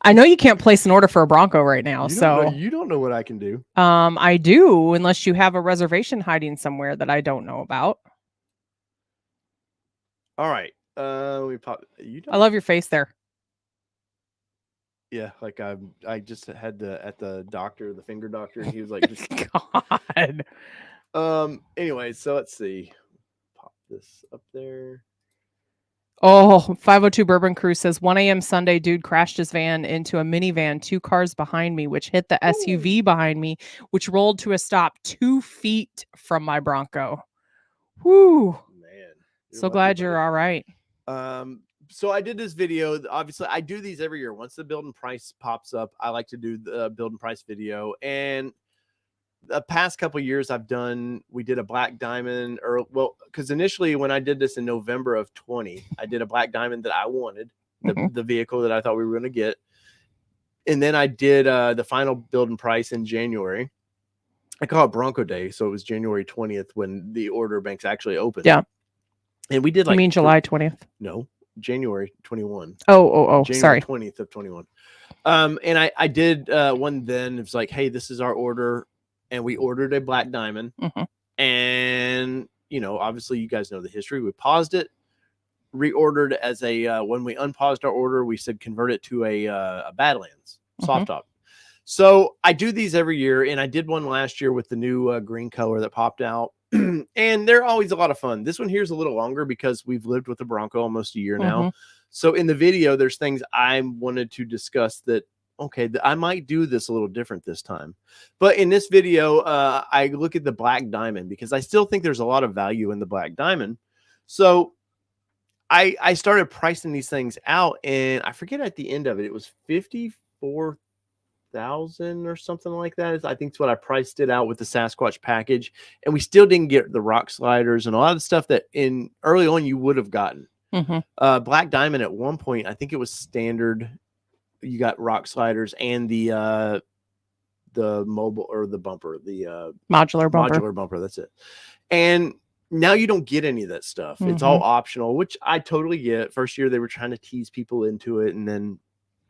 I know you can't place an order for a Bronco right now, you don't know what I can do. I do, unless you have a reservation hiding somewhere that I don't know about. All right, we pop. I love your face there. Yeah, like I just had at the doctor, the finger doctor, and he was like, God. Anyway, so let's see. Pop this up there. Oh, 502 Bourbon Crew says 1 a.m. Sunday, dude crashed his van into a minivan 2 cars behind me, which hit the SUV behind me, which rolled to a stop 2 feet from my Bronco. Whoo. Man. So glad you're all right. So I did this video. Obviously, I do these every year. Once the build and price pops up, I like to do the build and price video. And the past couple of years we did a black diamond, because initially when I did this in November of 20, I did a black diamond that I wanted, the vehicle that I thought we were going to get. And then I did the final build and price in January. I call it Bronco Day. So it was January 20th when the order banks actually opened. Yeah. And we did You mean July 20th? No, January 21. Oh, January sorry. 20th of 21. And I did one then. It was like, hey, this is our order. And we ordered a black diamond. And, obviously you guys know the history. We paused it, reordered as when we unpaused our order, we said convert it to a Badlands soft top. So I do these every year. And I did one last year with the new green color that popped out. And they're always a lot of fun. This one here is a little longer because we've lived with the Bronco almost a year now. So in the video, there's things I wanted to discuss that, okay, I might do this a little different this time. But in this video, I look at the black diamond because I still think there's a lot of value in the black diamond. So I started pricing these things out, and I forget at the end of it, it was 54,000 or something like that. I think it's what I priced it out with the Sasquatch package. And we still didn't get the rock sliders and a lot of the stuff that in early on you would have gotten. Black diamond at one point, I think it was standard. You got rock sliders and the mobile or the bumper, the modular bumper. That's it. And now you don't get any of that stuff. It's all optional, which I totally get. First year they were trying to tease people into it, and then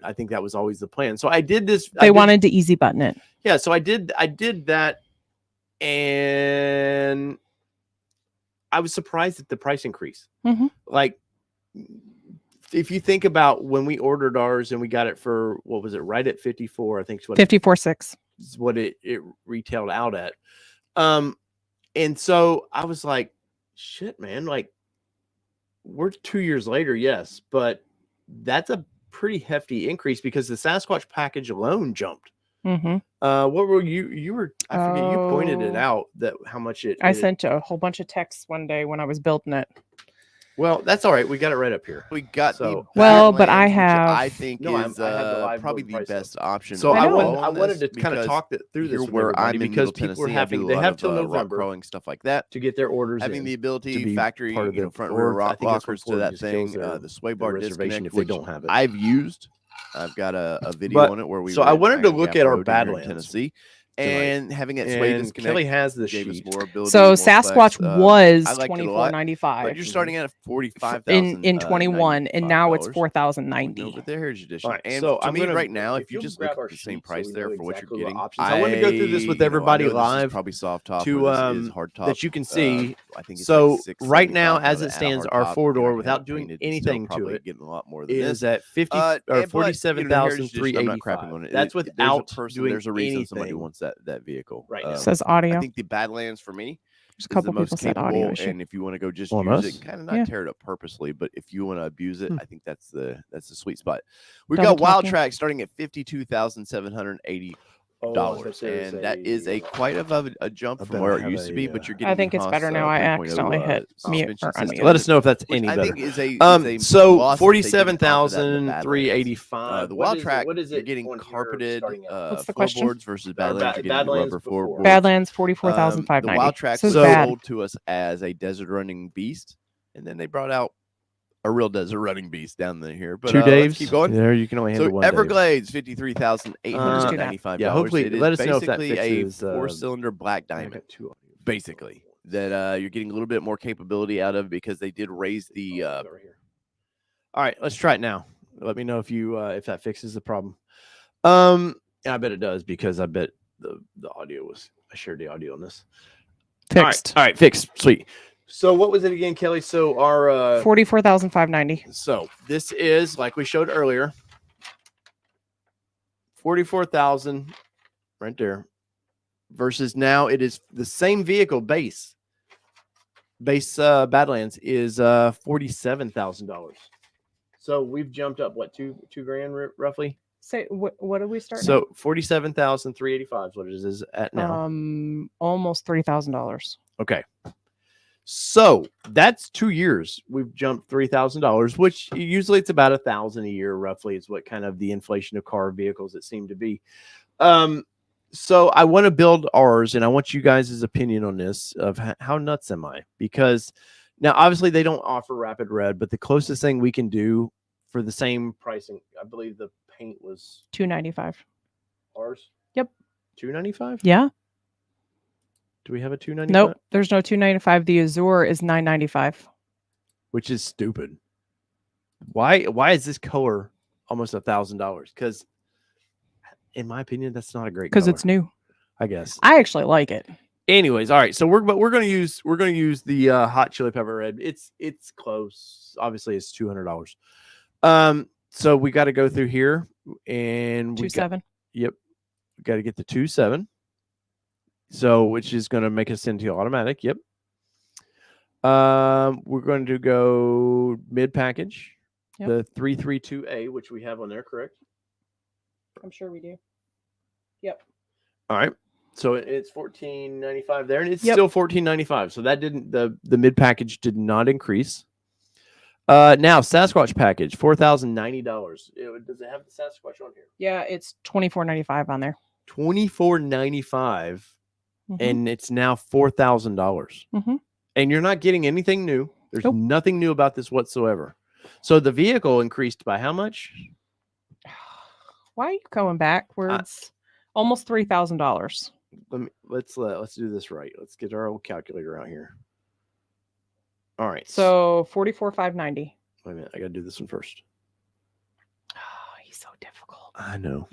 I think that was always the plan. So I did this. They wanted to easy button it. Yeah. So I did that, and I was surprised at the price increase. Like, if you think about when we ordered ours and we got it for, what was it, right at 54, I think it's what 54.6 is what it retailed out at. And so I was like, shit, man, like, we're 2 years later, yes, but that's a pretty hefty increase because the Sasquatch package alone jumped. What were you were, I forget, you pointed it out, that how much I sent a whole bunch of texts one day when I was building it. Well, that's all right. We got it right up here. We got so but I which have. I think is probably the best option. So I know. wanted to kind of talk through this with where I'm in because people are having, they have till November growing stuff like that to get their orders. Having the ability, factory, part of the front rear rock lockers to that thing, the sway bar reservation disconnect, if they don't have it. I've used. I've got a video on it where we. So I wanted to look at our Badlands, Tennessee. And having it sway disconnect. Kelly has the gave us sheet. more ability, So more Sasquatch flex. was I liked it a lot, $24.95. but you're starting at 45,000 in 21, and now it's $4,090. With the Heritage Edition. Right, and so to I'm me, gonna, right now, if you you'll just grab look our at the same sheet price so we there know for what exactly you're what getting, options. I want to go through this with everybody I know live. This is probably soft top to or this is hard top. that you can see. I think it's so like right now, $675 as it stands, our top. 4-door You're without gonna have doing painted, anything still to probably it getting a lot more than is this. at 50 or but, 47,385. That's without doing there's a reason anything. Somebody wants that vehicle. Right. It says audio. I think the Badlands for me There's a couple is the people most said audio capable, issue. and if you want to go just On use us? it, kind of not tear it up purposely, but if you want to abuse it, I think that's the sweet spot. We've Double got Wild talking. Track starting at $52,780. And that is quite a jump from where it used to be, but you're getting I think it's better now. I accidentally hit mute or unmute. Let us know if that's any I better. think is a so loss that they didn't offer that in the 47,385. the Wild Track, what is it you're getting on here carpeted starting at? What's the question? floorboards versus Badlands. You're getting Badlands rubber before. floorboards. Badlands 44,590. The Wild Track So was bad. sold to us as a desert running beast, and then they brought out a real desert running beast down there here. But two Daves. Let's keep going. There, you can only handle So one. Everglades, $53,895. Yeah, hopefully, it is let us know if that basically fixes, a four-cylinder black diamond, basically that you're getting a little bit more capability out of because they did raise the. All right, let's try it now. Let me know if you if that fixes the problem. I bet it does because I bet the audio was. I shared the audio on this. Fixed. All right, fixed. Sweet. So what was it again, Kelly? So our 44,590. So this is like we showed earlier. 44,000 right there. Versus now it is the same vehicle base. Badlands is $47,000. So we've jumped up what two grand roughly? Say what did we start? So 47,385 is what it is at now. Almost $3,000. Okay. So that's 2 years. We've jumped $3,000, which usually it's about $1,000 a year, roughly, is what kind of the inflation of car vehicles it seemed to be. So I want to build ours, and I want you guys' opinion on this of how nuts am I? Because now, obviously, they don't offer Rapid Red, but the closest thing we can do for the same pricing, I believe the paint was $295. ours. Yep. $295. Yeah. Do we have a $295? Nope. There's no $295. The Azure is $995. Which is stupid. Why is this color almost $1,000? Because in my opinion, that's not a great color. Because it's new. I guess. I actually like it. Anyways, all right. So we're gonna use the hot chili pepper red. It's close. Obviously, it's $200. So we got to go through here and we 2.7. Yep, we got to get the 2.7. So which is going to make us into automatic. Yep. We're going to go mid package. Yep. The 332A, which we have on there, correct? I'm sure we do. Yep. All right. So it's $14.95 there, and it's Yep. still $14.95. So that didn't the mid package did not increase. Now Sasquatch package $4,090. Does it have the Sasquatch on here? Yeah, it's $24.95 on there. $24.95, Mhm. and it's now $4,000. Mhm. And you're not getting anything new. There's Nope. nothing new about this whatsoever. So the vehicle increased by how much? Why are you going backwards? Almost $3,000. Let's do this right. Let's get our old calculator out here. All right. So $44,590. Wait a minute. I got to do this one first. Oh, he's so difficult. I know.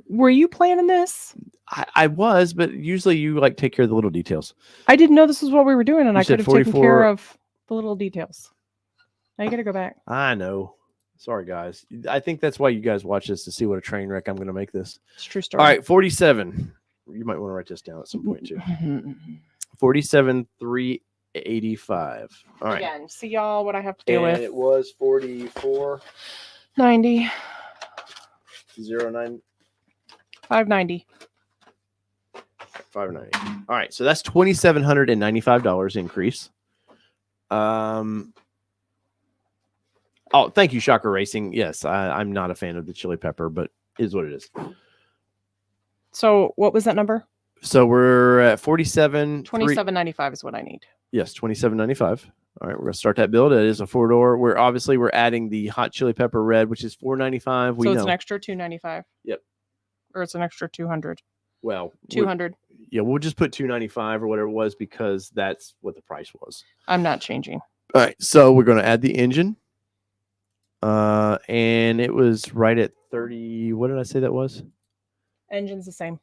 Were you planning this? I was, but usually you like take care of the little details. I didn't know this was what we were doing, and You I said could have taken 44 care of the little details. Now you got to go back. I know. Sorry, guys. I think that's why you guys watch this, to see what a train wreck I'm going to make this. It's a true story. All right, 47. You might want to write this down at some point too. 47,385. All right. Again, see y'all what I have to deal And with. it was 44 90. 09 590. 590. All right, so that's $2,795 increase. Oh, thank you, Shocker Racing. Yes, I'm not a fan of the chili pepper, but it is what it is. So what was that number? So we're at 47. $27.95 is what I need. Yes, $27.95. All right, we're gonna start that build. It is a 4-door. We're adding the hot chili pepper red, which is $4.95. So it's an extra $295. Yep. Or it's an extra $200. Well, $200. We'll just put $295 or whatever it was, because that's what the price was. I'm not changing. All right, so we're gonna add the engine. And it was right at 30. What did I say that was? Engine's the same.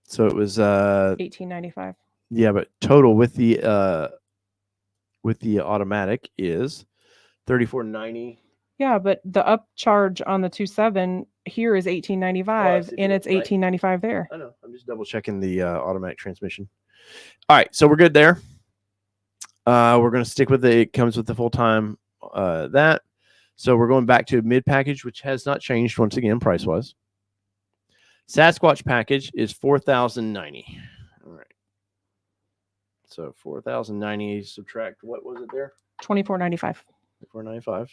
So it was $18.95. Yeah, but total with the automatic is $34.90. Yeah, but the upcharge on the 2.7 here is $18.95, and it's $18.95 there. I know. I'm just double checking the automatic transmission. All right, so we're good there. We're gonna stick with it comes with the full time that. So we're going back to mid package, which has not changed once again price wise. Sasquatch package is $4,090. All right. So $4,090 subtract what was it there? $24.95. $4.95.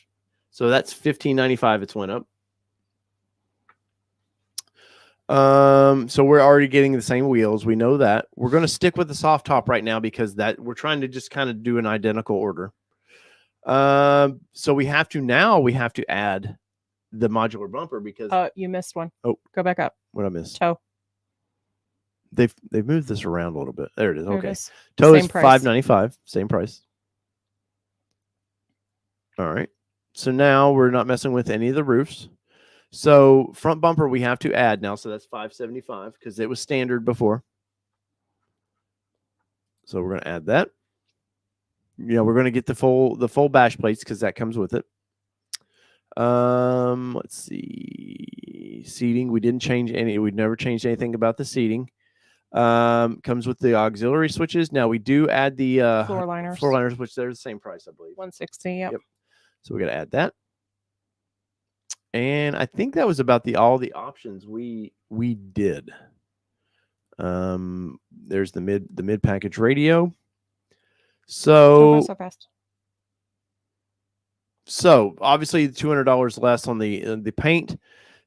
So that's $15.95. It's went up. So we're already getting the same wheels. We know that. We're going to stick with the soft top right now, because that we're trying to just kind of do an identical order. So we have to add the modular bumper, because you missed one. Oh, go back up. What I missed? Toe. They've moved this around a little bit. There it is. There okay. It is. Toe Same is price. $595. Same price. All right. So now we're not messing with any of the roofs. So front bumper we have to add now. So that's $575, because it was standard before. So we're going to add that. We're going to get the full bash plates, because that comes with it. Let's see. Seating. We didn't change any. We'd never changed anything about the seating. Comes with the auxiliary switches. Now we do add the floor liners. Floor liners, which they're the same price, I believe. $160. Yep. So we got to add that. And I think that was about all the options we did. There's the mid package radio. So fast. So obviously $200 less on the paint.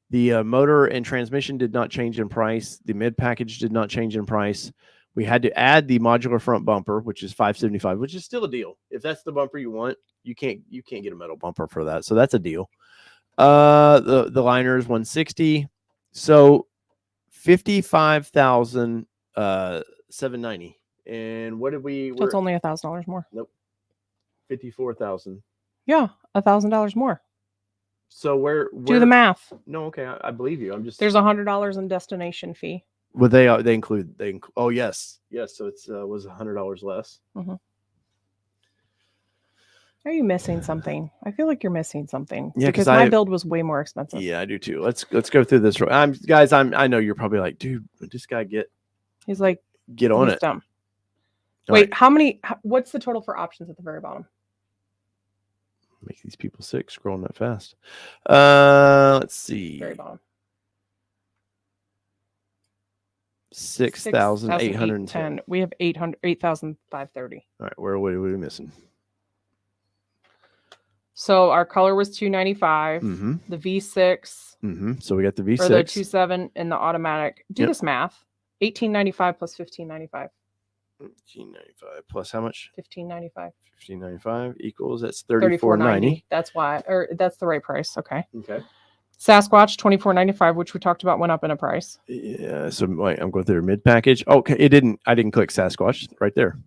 The motor and transmission did not change in price. The mid package did not change in price. We had to add the modular front bumper, which is $575, which is still a deal. If that's the bumper you want, you can't get a metal bumper for that. So that's a deal. The liner is $160. So $55,790. And what did we? So it's only $1,000 more. Nope. $54,000. Yeah, $1,000 more. So where do the math? No, okay, I believe you. I'm just there's $100 in destination fee. Well, they include oh yes. So it's was $100 less. Mm-hmm. Are you missing something? I feel like you're missing something. Yeah, because my build was way more expensive. Yeah, I do too. Let's go through this. Guys, I know you're probably like, dude, this guy He's like, get on it. Wait, right. What's the total for options at the very bottom? Make these people sick scrolling that fast. Let's see. Very bottom. 6,810. We have 8,530. All right, where are we missing? So our color was 295. Mm-hmm. The V6. Mm-hmm. So we got the V6. Or the 27 and the automatic. Do this math. 1895 plus 1595. 1595 plus how much? 1595. 1595 equals that's 34.90. That's why, or that's the right price. Okay. Okay. Sasquatch 24.95, which we talked about, went up in a price. Yeah. So wait, I'm going through the mid package. Okay, it didn't. I didn't click Sasquatch right there.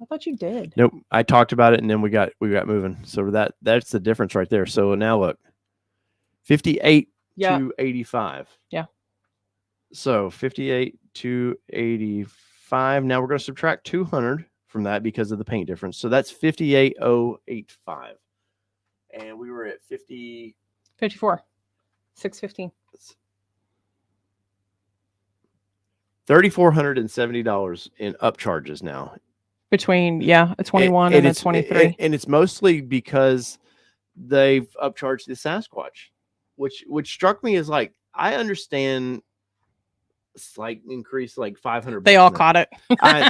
I thought you did. Nope. I talked about it and then we got moving. So that's the difference right there. So now look, 58 to 85. Yeah. So 58 to 85. Now we're going to subtract 200 from that because of the paint difference. So that's 58,085. And we were at 54. 615. $3,470 in upcharges now. Between a 21 and a 23. And it's mostly because they've upcharged the Sasquatch, which struck me as like, I understand slight increase, like $500. They all caught it.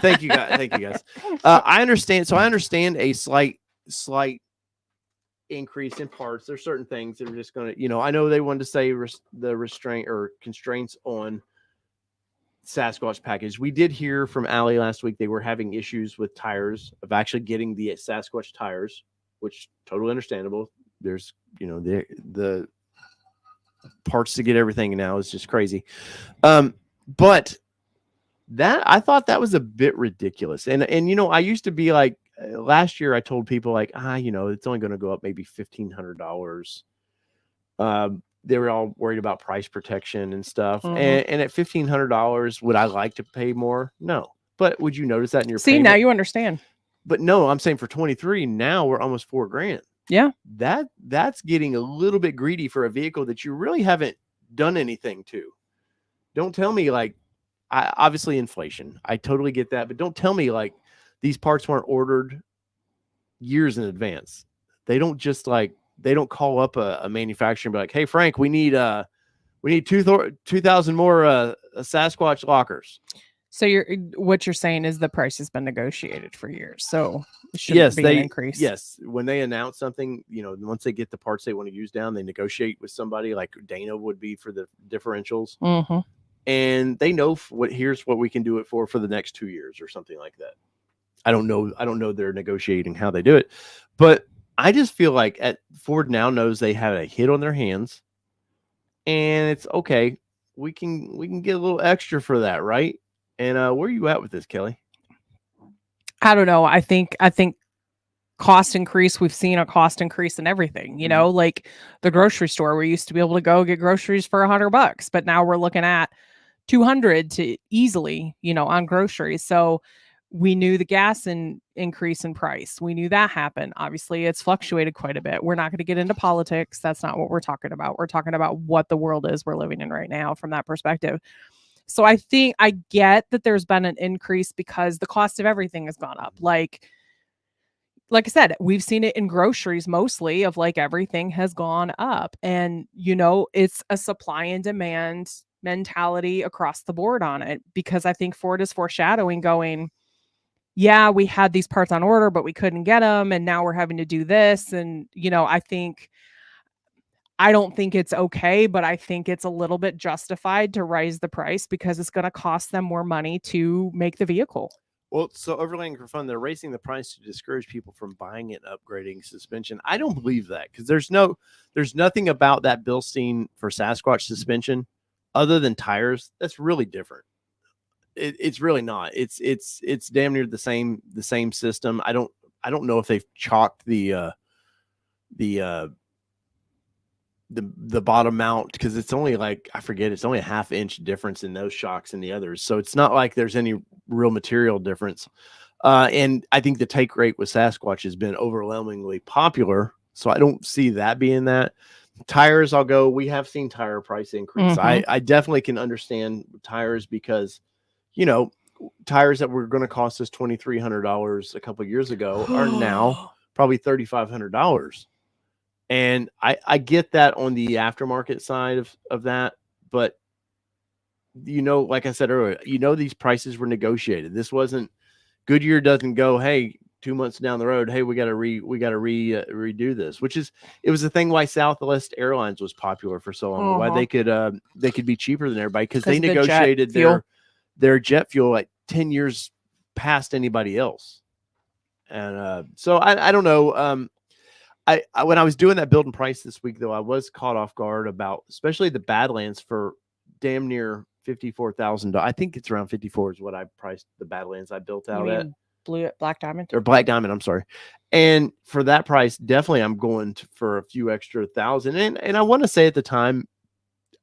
Thank you guys. I understand. So I understand a slight increase in parts. There's certain things that are just going to, I know they wanted to say the restraint or constraints on Sasquatch package. We did hear from Allie last week. They were having issues with tires, of actually getting the Sasquatch tires, which totally understandable. There's, the parts to get everything now is just crazy. But that, I thought that was a bit ridiculous. And I used to be like, last year I told people like, it's only going to go up maybe $1,500. They were all worried about price protection and stuff. Mm-hmm. And at $1,500, would I like to pay more? No. But would you notice that in your payment? Now you understand. But no, I'm saying for 23, now we're almost $4,000. Yeah. That's getting a little bit greedy for a vehicle that you really haven't done anything to. Don't tell me like, obviously inflation. I totally get that. But don't tell me like these parts weren't ordered years in advance. They don't just like, they don't call up a manufacturer and be like, hey, Frank, we need 2,000 more Sasquatch lockers. So what you're saying is the price has been negotiated for years. So it shouldn't be an increase. Yes. When they announce something, once they get the parts they want to use down, they negotiate with somebody like Dana would be for the differentials. Mm-hmm. And they know here's what we can do it for the next 2 years or something like that. I don't know they're negotiating how they do it, but I just feel like Ford now knows they have a hit on their hands, and it's okay. We can get a little extra for that, right? And where are you at with this, Kelly? I don't know. I think cost increase. We've seen a cost increase in everything. Like the grocery store. We used to be able to go get groceries for $100, but now we're looking at $200 to easily, on groceries. So we knew the gas increase in price. We knew that happened. Obviously, it's fluctuated quite a bit. We're not going to get into politics. That's not what we're talking about. We're talking about what the world is we're living in right now from that perspective. So I think I get that there's been an increase because the cost of everything has gone up. Like I said, we've seen it in groceries mostly of like everything has gone up. And, it's a supply and demand mentality across the board on it, because I think Ford is foreshadowing going, yeah, we had these parts on order, but we couldn't get them. And now we're having to do this. And, I don't think it's okay, but I think it's a little bit justified to raise the price because it's going to cost them more money to make the vehicle. Well, so overlanding for fun, they're raising the price to discourage people from buying and upgrading suspension. I don't believe that because there's nothing about that Bilstein for Sasquatch suspension other than tires that's really different. It's really not. It's damn near the same system. I don't know if they've chalked the bottom mount because it's only like, I forget, it's only a ½ inch difference in those shocks and the others. So it's not like there's any real material difference. And I think the take rate with Sasquatch has been overwhelmingly popular. So I don't see that being that. Tires, we have seen tire price increase. Mm-hmm. I definitely can understand tires because, tires that were going to cost us $2,300 a couple of years ago are now probably $3,500. And I get that on the aftermarket side of that, but like I said earlier, these prices were negotiated. This wasn't Goodyear doesn't go, hey, 2 months down the road, hey, we got to redo this, it was the thing why Southwest Airlines was popular for so long, why they could be cheaper than everybody, because they negotiated their jet fuel like 10 years past anybody else. And so I don't know. I when I was doing that build and price this week, though, I was caught off guard about especially the Badlands for damn near $54,000. I think it's around 54 is what I priced the Badlands I built out at. Black Diamond or Black Diamond, I'm sorry. And for that price, definitely I'm going for a few extra thousand. And I want to say at the time,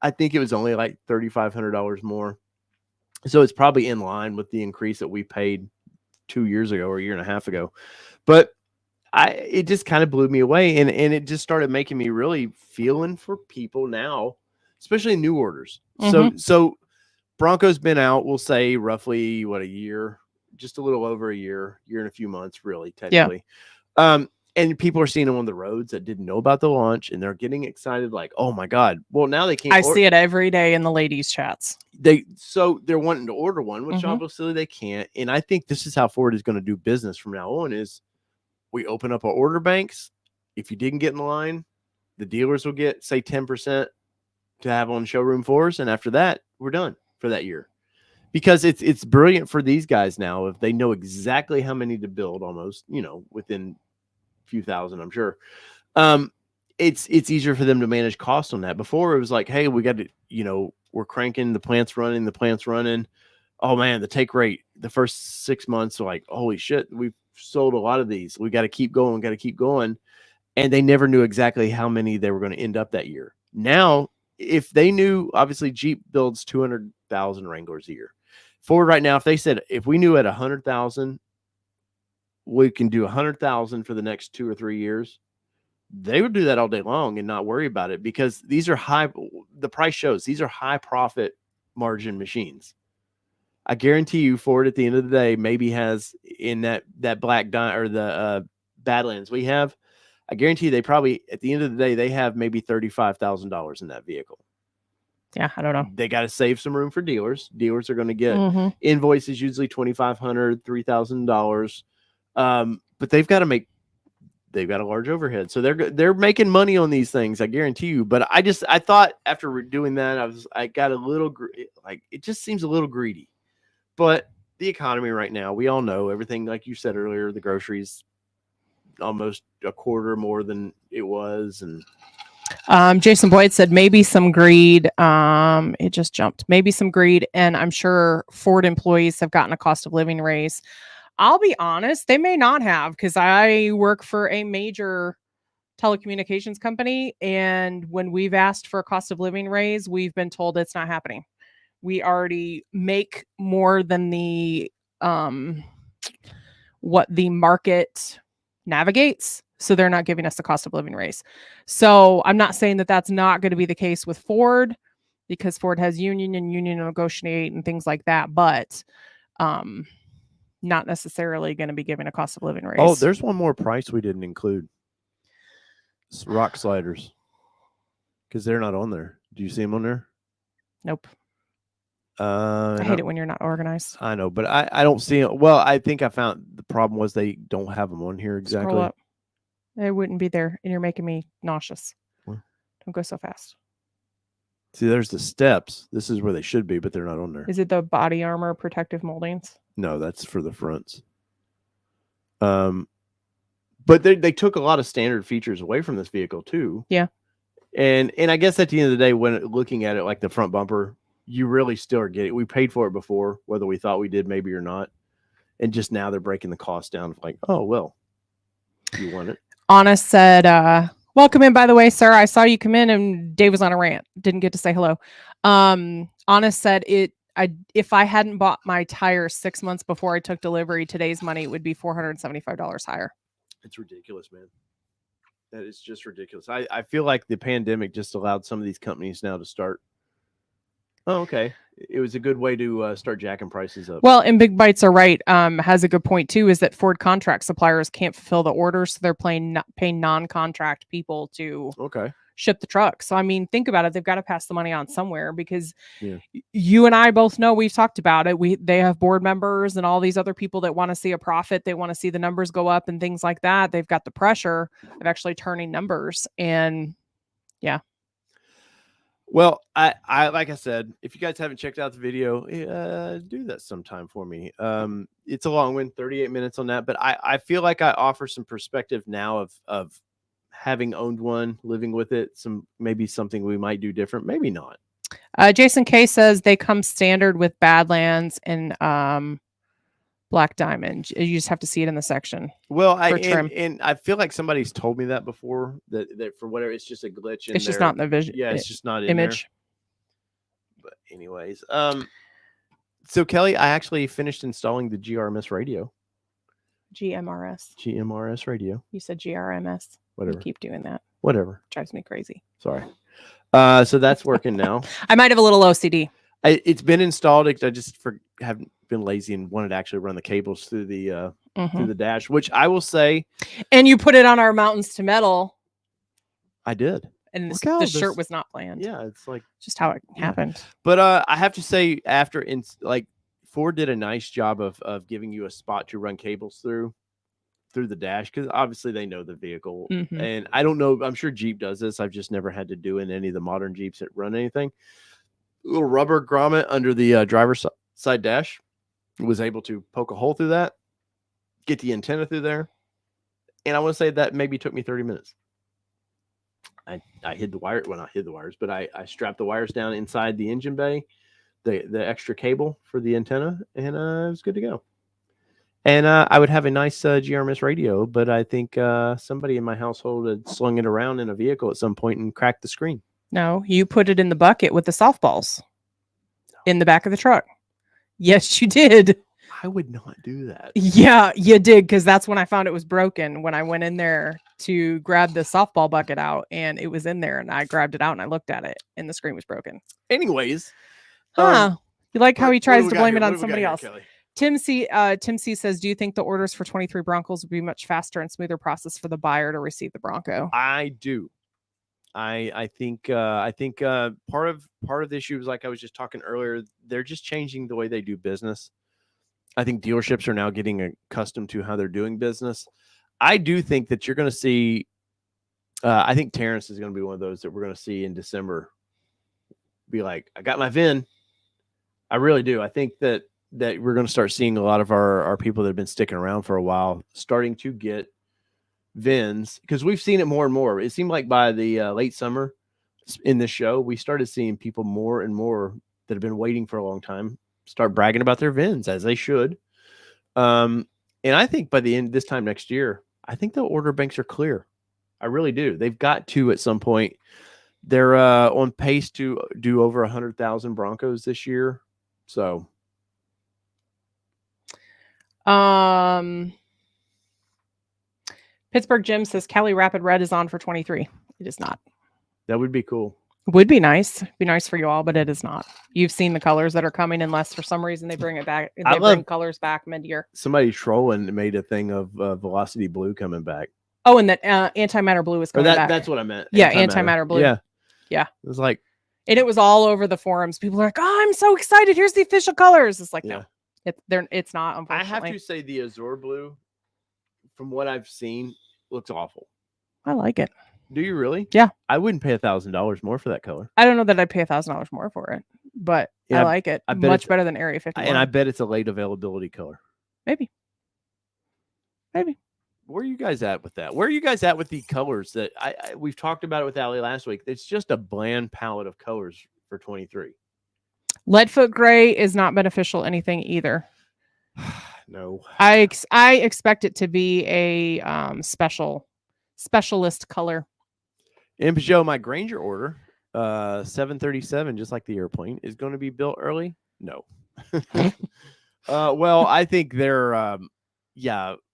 I think it was only like $3,500 more. So it's probably in line with the increase that we paid 2 years ago or a year and a half ago. But it just kind of blew me away. And it just started making me really feeling for people now, especially new orders. So Bronco's been out, we'll say roughly a year, just a little over a year and a few months, really, technically. Yeah. And people are seeing them on the roads that didn't know about the launch, and they're getting excited, like, oh my God. Well, now they can't. I see it every day in the ladies' chats. So they're wanting to order one, which obviously they can't. And I think this is how Ford is going to do business from now on is we open up our order banks. If you didn't get in line, the dealers will get, say, 10% to have on showroom floors. And after that, we're done for that year. Because it's brilliant for these guys now if they know exactly how many to build, almost, within a few thousand, I'm sure. It's easier for them to manage cost on that. Before it was like, hey, we got to, we're cranking, the plant's running. Oh man, the take rate the first 6 months are like, holy shit, we've sold a lot of these. We got to keep going. And they never knew exactly how many they were going to end up that year. Now, if they knew, obviously Jeep builds 200,000 Wranglers a year. Ford right now, if they said, if we knew at 100,000, we can do 100,000 for the next 2 or 3 years, they would do that all day long and not worry about it, because these are the price shows these are high profit margin machines. I guarantee you Ford at the end of the day maybe has in that Black Diamond or the Badlands we have, I guarantee you they probably at the end of the day, they have maybe $35,000 in that vehicle. Yeah, I don't know. They got to save some room for dealers. Dealers are going to get invoices, usually $2,500, $3,000. But they've got a large overhead. So they're making money on these things, I guarantee you. But I thought after doing that, I got a little, like, it just seems a little greedy. But the economy right now, we all know everything, like you said earlier, the groceries almost a quarter more than it was. And Jason Boyd said maybe some greed. It just jumped. Maybe some greed. And I'm sure Ford employees have gotten a cost of living raise. I'll be honest, they may not have, because I work for a major telecommunications company. And when we've asked for a cost of living raise, we've been told it's not happening. We already make more than what the market navigates. So they're not giving us a cost of living raise. So I'm not saying that that's not going to be the case with Ford, because Ford has union negotiate and things like that, but not necessarily going to be giving a cost of living raise. Oh, there's one more price we didn't include. It's rock sliders, because they're not on there. Do you see them on there? Nope. I hate it when you're not organized. I know, but I don't see it. Well, I think I found the problem was they don't have them on here exactly. Scroll up. They wouldn't be there, and you're making me nauseous. Don't go so fast. See, there's the steps. This is where they should be, but they're not on there. Is it the body armor protective moldings? No, that's for the fronts. But they took a lot of standard features away from this vehicle too. Yeah. And I guess at the end of the day, when looking at it, like the front bumper, you really still are getting. We paid for it before, whether we thought we did maybe or not, and just now they're breaking the cost down. Like, oh well, you want it. Anna said, welcome in, by the way, sir. I saw you come in and Dave was on a rant. Didn't get to say hello. Anna said if I hadn't bought my tires 6 months before I took delivery, today's money, it would be $475 higher. It's ridiculous, man. That is just ridiculous. I feel like the pandemic just allowed some of these companies now to start Oh, okay. It was a good way to start jacking prices up. Well, and Big Bites are right. Has a good point too. Is that Ford contract suppliers can't fulfill the orders, so they're paying non-contract people to ship the truck. So I mean, think about it. They've got to pass the money on somewhere because you and I both know, we've talked about it. They have board members and all these other people that want to see a profit. They want to see the numbers go up and things like that. They've got the pressure of actually turning numbers, and yeah. Well, I like I said, if you guys haven't checked out the video, do that sometime for me. It's a long one, 38 minutes on that, but I feel like I offer some perspective now of having owned one, living with it, maybe something we might do different, maybe not. Jason K says they come standard with Badlands and Black Diamond. You just have to see it in the section. Well, and I feel like somebody's told me that before, that for whatever, it's just a glitch in it's just not in the vision. Yeah, it's just not in image. There. But anyways, so Kelly, I actually finished installing the GRMS radio. GMRS radio. You said GRMS. Whatever. You keep doing that. Whatever. Drives me crazy. Sorry. So that's working now. I might have a little OCD. It's been installed. I just haven't been lazy and wanted to actually run the cables through the through the dash, which I will say. And you put it on our Mountains to Metal. I did. And the shirt was not planned. Yeah, it's like just how it happened. But I have to say, Ford did a nice job of giving you a spot to run cables through the dash, because obviously they know the vehicle. And I don't know, I'm sure Jeep does this. I've just never had to do it in any of the modern Jeeps that run anything. A little rubber grommet under the driver's side dash was able to poke a hole through that, get the antenna through there. And I want to say that maybe took me 30 minutes. I hid the wire. Well, not hid the wires, but I strapped the wires down inside the engine bay, the extra cable for the antenna, and it was good to go. And I would have a nice GRMS radio, but I think somebody in my household had slung it around in a vehicle at some point and cracked the screen. No, you put it in the bucket with the softballs in the back of the truck. Yes, you did. I would not do that. Yeah, you did, because that's when I found it was broken. When I went in there to grab the softball bucket out, and it was in there, and I grabbed it out and I looked at it, and the screen was broken. Anyways, you like how he tries to blame it on somebody else. Kelly? Tim C says, do you think the orders for 23 Broncos would be much faster and smoother process for the buyer to receive the Bronco? I do. I think part of the issue is, like I was just talking earlier, they're just changing the way they do business. I think dealerships are now getting accustomed to how they're doing business. I do think that you're going to see, I think Terrence is going to be one of those that we're going to see in December be like, I got my VIN. I really do. I think that we're going to start seeing a lot of our people that have been sticking around for a while starting to get VINs, because we've seen it more and more. It seemed like by the late summer in this show, we started seeing people more and more that have been waiting for a long time start bragging about their VINs, as they should. And I think by the end this time next year, I think the order banks are clear. I really do. They've got to at some point. They're on pace to do over 100,000 Broncos this year. So, Pittsburgh Jim says Cali Rapid Red is on for 23. It is not. That would be cool. Would be nice. Be nice for you all, but it is not. You've seen the colors that are coming, unless for some reason they bring it back. They bring colors back mid-year. Somebody trolling made a thing of Velocity Blue coming back. Oh, and that antimatter blue is coming back. That's what I meant. Yeah, antimatter blue. Yeah. It was like, and it was all over the forums. People are like, "Oh, I'm so excited! Here's the official colors." It's like, no, it's not. Unfortunately, I have to say the Azure Blue, from what I've seen, looks awful. I like it. Do you really? Yeah. I wouldn't pay $1,000 more for that color. I don't know that I'd pay $1,000 more for it, but I like it. Much better than Area 51. And I bet it's a late availability color. Maybe. Where are you guys at with that? Where are you guys at with the colors that we've talked about it with Allie last week? It's just a bland palette of colors for 23. Leadfoot gray is not beneficial anything either. No. I expect it to be a specialist color. And Joe, my Granger order, 737, just like the airplane, is going to be built early. No. Well, I think they're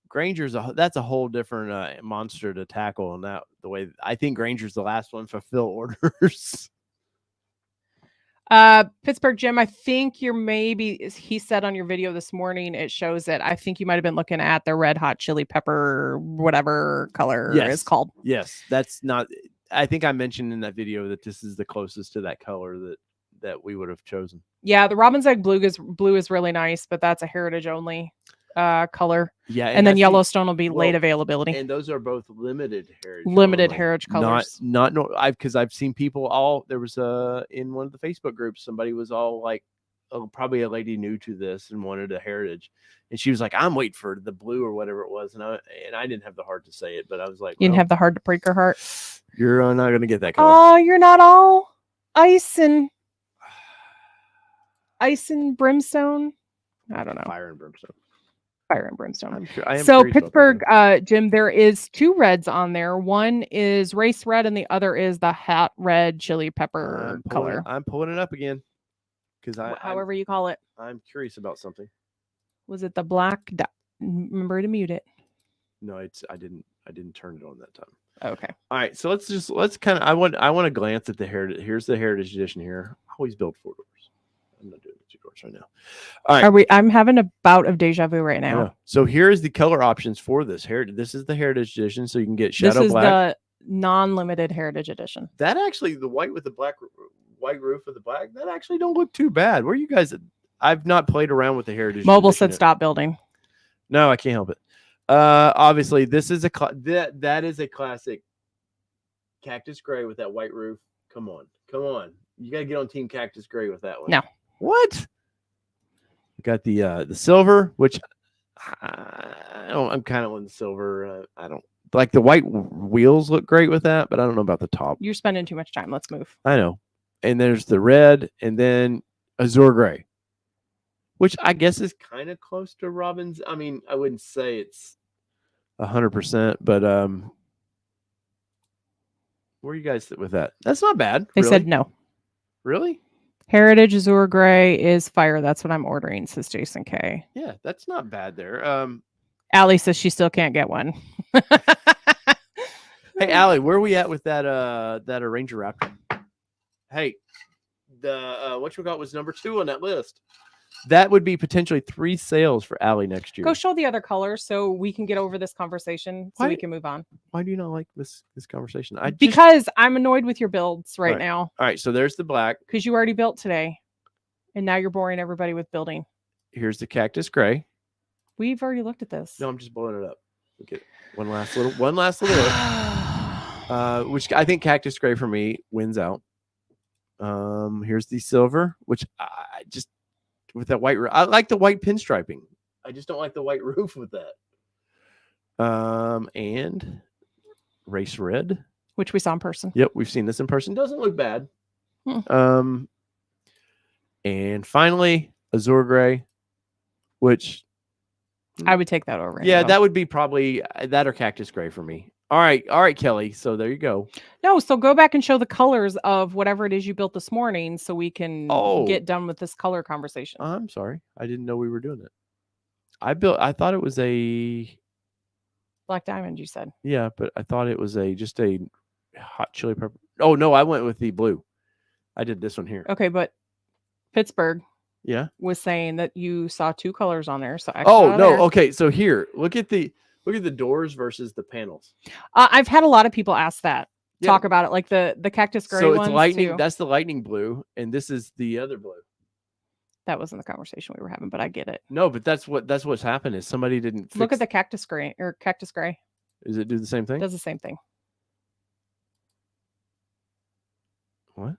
Granger's that's a whole different monster to tackle, and that the way I think Granger's the last one to fulfill orders. Pittsburgh Jim, I think you're he said on your video this morning, it shows it. I think you might have been looking at the red hot chili pepper, whatever color it's called. Yes, that's not. I think I mentioned in that video that this is the closest to that color that we would have chosen. Yeah, the Robin's Egg blue is really nice, but that's a heritage only color. Yeah, and then Yellowstone will be late availability. And those are both limited heritage colors. Not because I've seen people there was in one of the Facebook groups, somebody was all like, oh, probably a lady new to this and wanted a heritage, and she was like, I'm waiting for the blue or whatever it was, and I didn't have the heart to say it, but I was like, you didn't have the heart to break her heart. You're not gonna get that color. Oh, you're not all ice and brimstone. I don't know. Fire and brimstone. I'm sure, I am so Pittsburgh, Jim, there is 2 reds on there. One is race red and the other is the hot red chili pepper color. I'm pulling it up again because however you call it. I'm curious about something. Was it the black? Remember to mute it. No, I didn't turn it on that time. Okay. All right, so let's kind of I want to glance at the heritage. Here's the heritage edition here. I always build 4 doors. I'm not doing 2 doors right now. All right. I'm having a bout of deja vu right now. So here's the color options for this heritage. This is the heritage edition, so you can get shadow black. This is the non-limited heritage edition. That actually, the white with the white roof with the black, that actually don't look too bad. Where you guys? I've not played around with the heritage. Mobile said stop building. No, I can't help it. Obviously, this is that is a classic cactus gray with that white roof. Come on. You gotta get on Team Cactus Gray with that one. No. What? We got the silver, which I'm kind of on the silver. I don't like the white wheels look great with that, but I don't know about the top. You're spending too much time. Let's move. I know. And there's the red, and then azure gray, which I guess is kind of close to Robin's. I mean, I wouldn't say it's 100%, but where you guys sit with that? That's not bad. They said no. Really? Heritage Azure Gray is fire. That's what I'm ordering, says Jason K. Yeah, that's not bad there. Allie says she still can't get one. Hey, Allie, where are we at with that Ranger Raptor? Hey, the what you got was number 2 on that list. That would be potentially 3 sales for Allie next year. Go show the other colors so we can get over this conversation so we can move on. Why do you not like this conversation? Because I'm annoyed with your builds right now. All right, so there's the black. Because you already built today. And now you're boring everybody with building. Here's the cactus gray. We've already looked at this. No, I'm just blowing it up. Look at one last little look. Which I think cactus gray for me wins out. Here's the silver, which I just with that white. I like the white pinstriping. I just don't like the white roof with that. And race red, which we saw in person. Yep, we've seen this in person. Doesn't look bad. And finally, azure gray, which I would take that over. Yeah, that would be probably that or cactus gray for me. All right, Kelly. So there you go. No, so go back and show the colors of whatever it is you built this morning so we can get done with this color conversation. I'm sorry. I didn't know we were doing it. I thought it was a black diamond, you said. Yeah, but I thought it was just a hot chili pepper. Oh, no, I went with the blue. I did this one here. Okay, but Pittsburgh was saying that you saw 2 colors on there. So okay. So here, look at the doors versus the panels. I've had a lot of people ask that. Talk about it, like the cactus gray. So it's lightning. Too. That's the lightning blue, and this is the other blue. That wasn't the conversation we were having, but I get it. No, but that's what's happened is somebody didn't look at the cactus gray or cactus gray. Does it do the same thing? It does the same thing. What?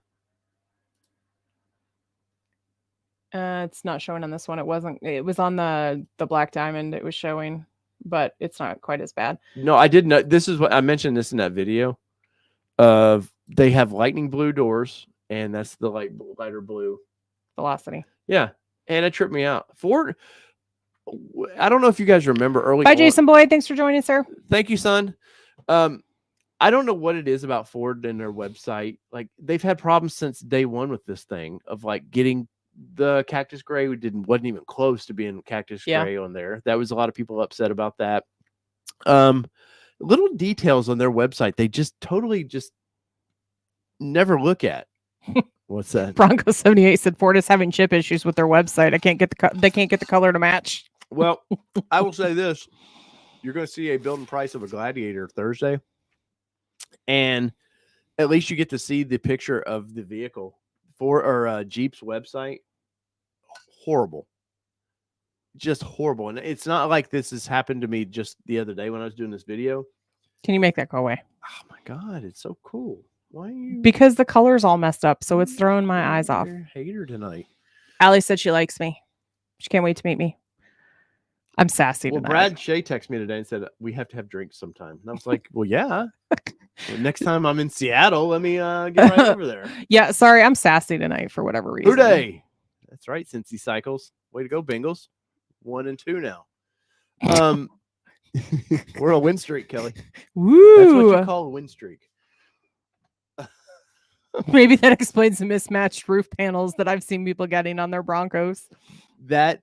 It's not showing on this one. It wasn't. It was on the black diamond. It was showing, but it's not quite as bad. No, I did not. This is what I mentioned this in that video. They have lightning blue doors, and that's the lighter blue velocity. Yeah, and it tripped me out. Ford. I don't know if you guys remember early. Bye, Jason Boyd. Thanks for joining, sir. Thank you, son. I don't know what it is about Ford and their website. Like they've had problems since day one with this thing of like getting the cactus gray wasn't even close to being cactus gray on there. That was a lot of people upset about that. Little details on their website they just totally just never look at. What's that? Bronco 78 said Ford is having chip issues with their website. They can't get the color to match. Well, I will say this. You're going to see a building price of a Gladiator Thursday. And at least you get to see the picture of the vehicle. Jeep's website. Horrible. Just horrible. And it's not like this has happened to me just the other day when I was doing this video. Can you make that go away? Oh my God, it's so cool. Why are you? Because the color's all messed up, so it's throwing my eyes off. Hater tonight. Allie said she likes me. She can't wait to meet me. I'm sassy tonight. Brad Shea texted me today and said, we have to have drinks sometime. And I was like, well, yeah. Well, next time I'm in Seattle, let me get right over there. Yeah, sorry, I'm sassy tonight for whatever reason. Hooday! That's right, Cincy Cycles. Way to go, Bengals. 1-2 now. We're on a win streak, Kelly. Woo! That's what you call a win streak. Maybe that explains the mismatched roof panels that I've seen people getting on their Broncos. That's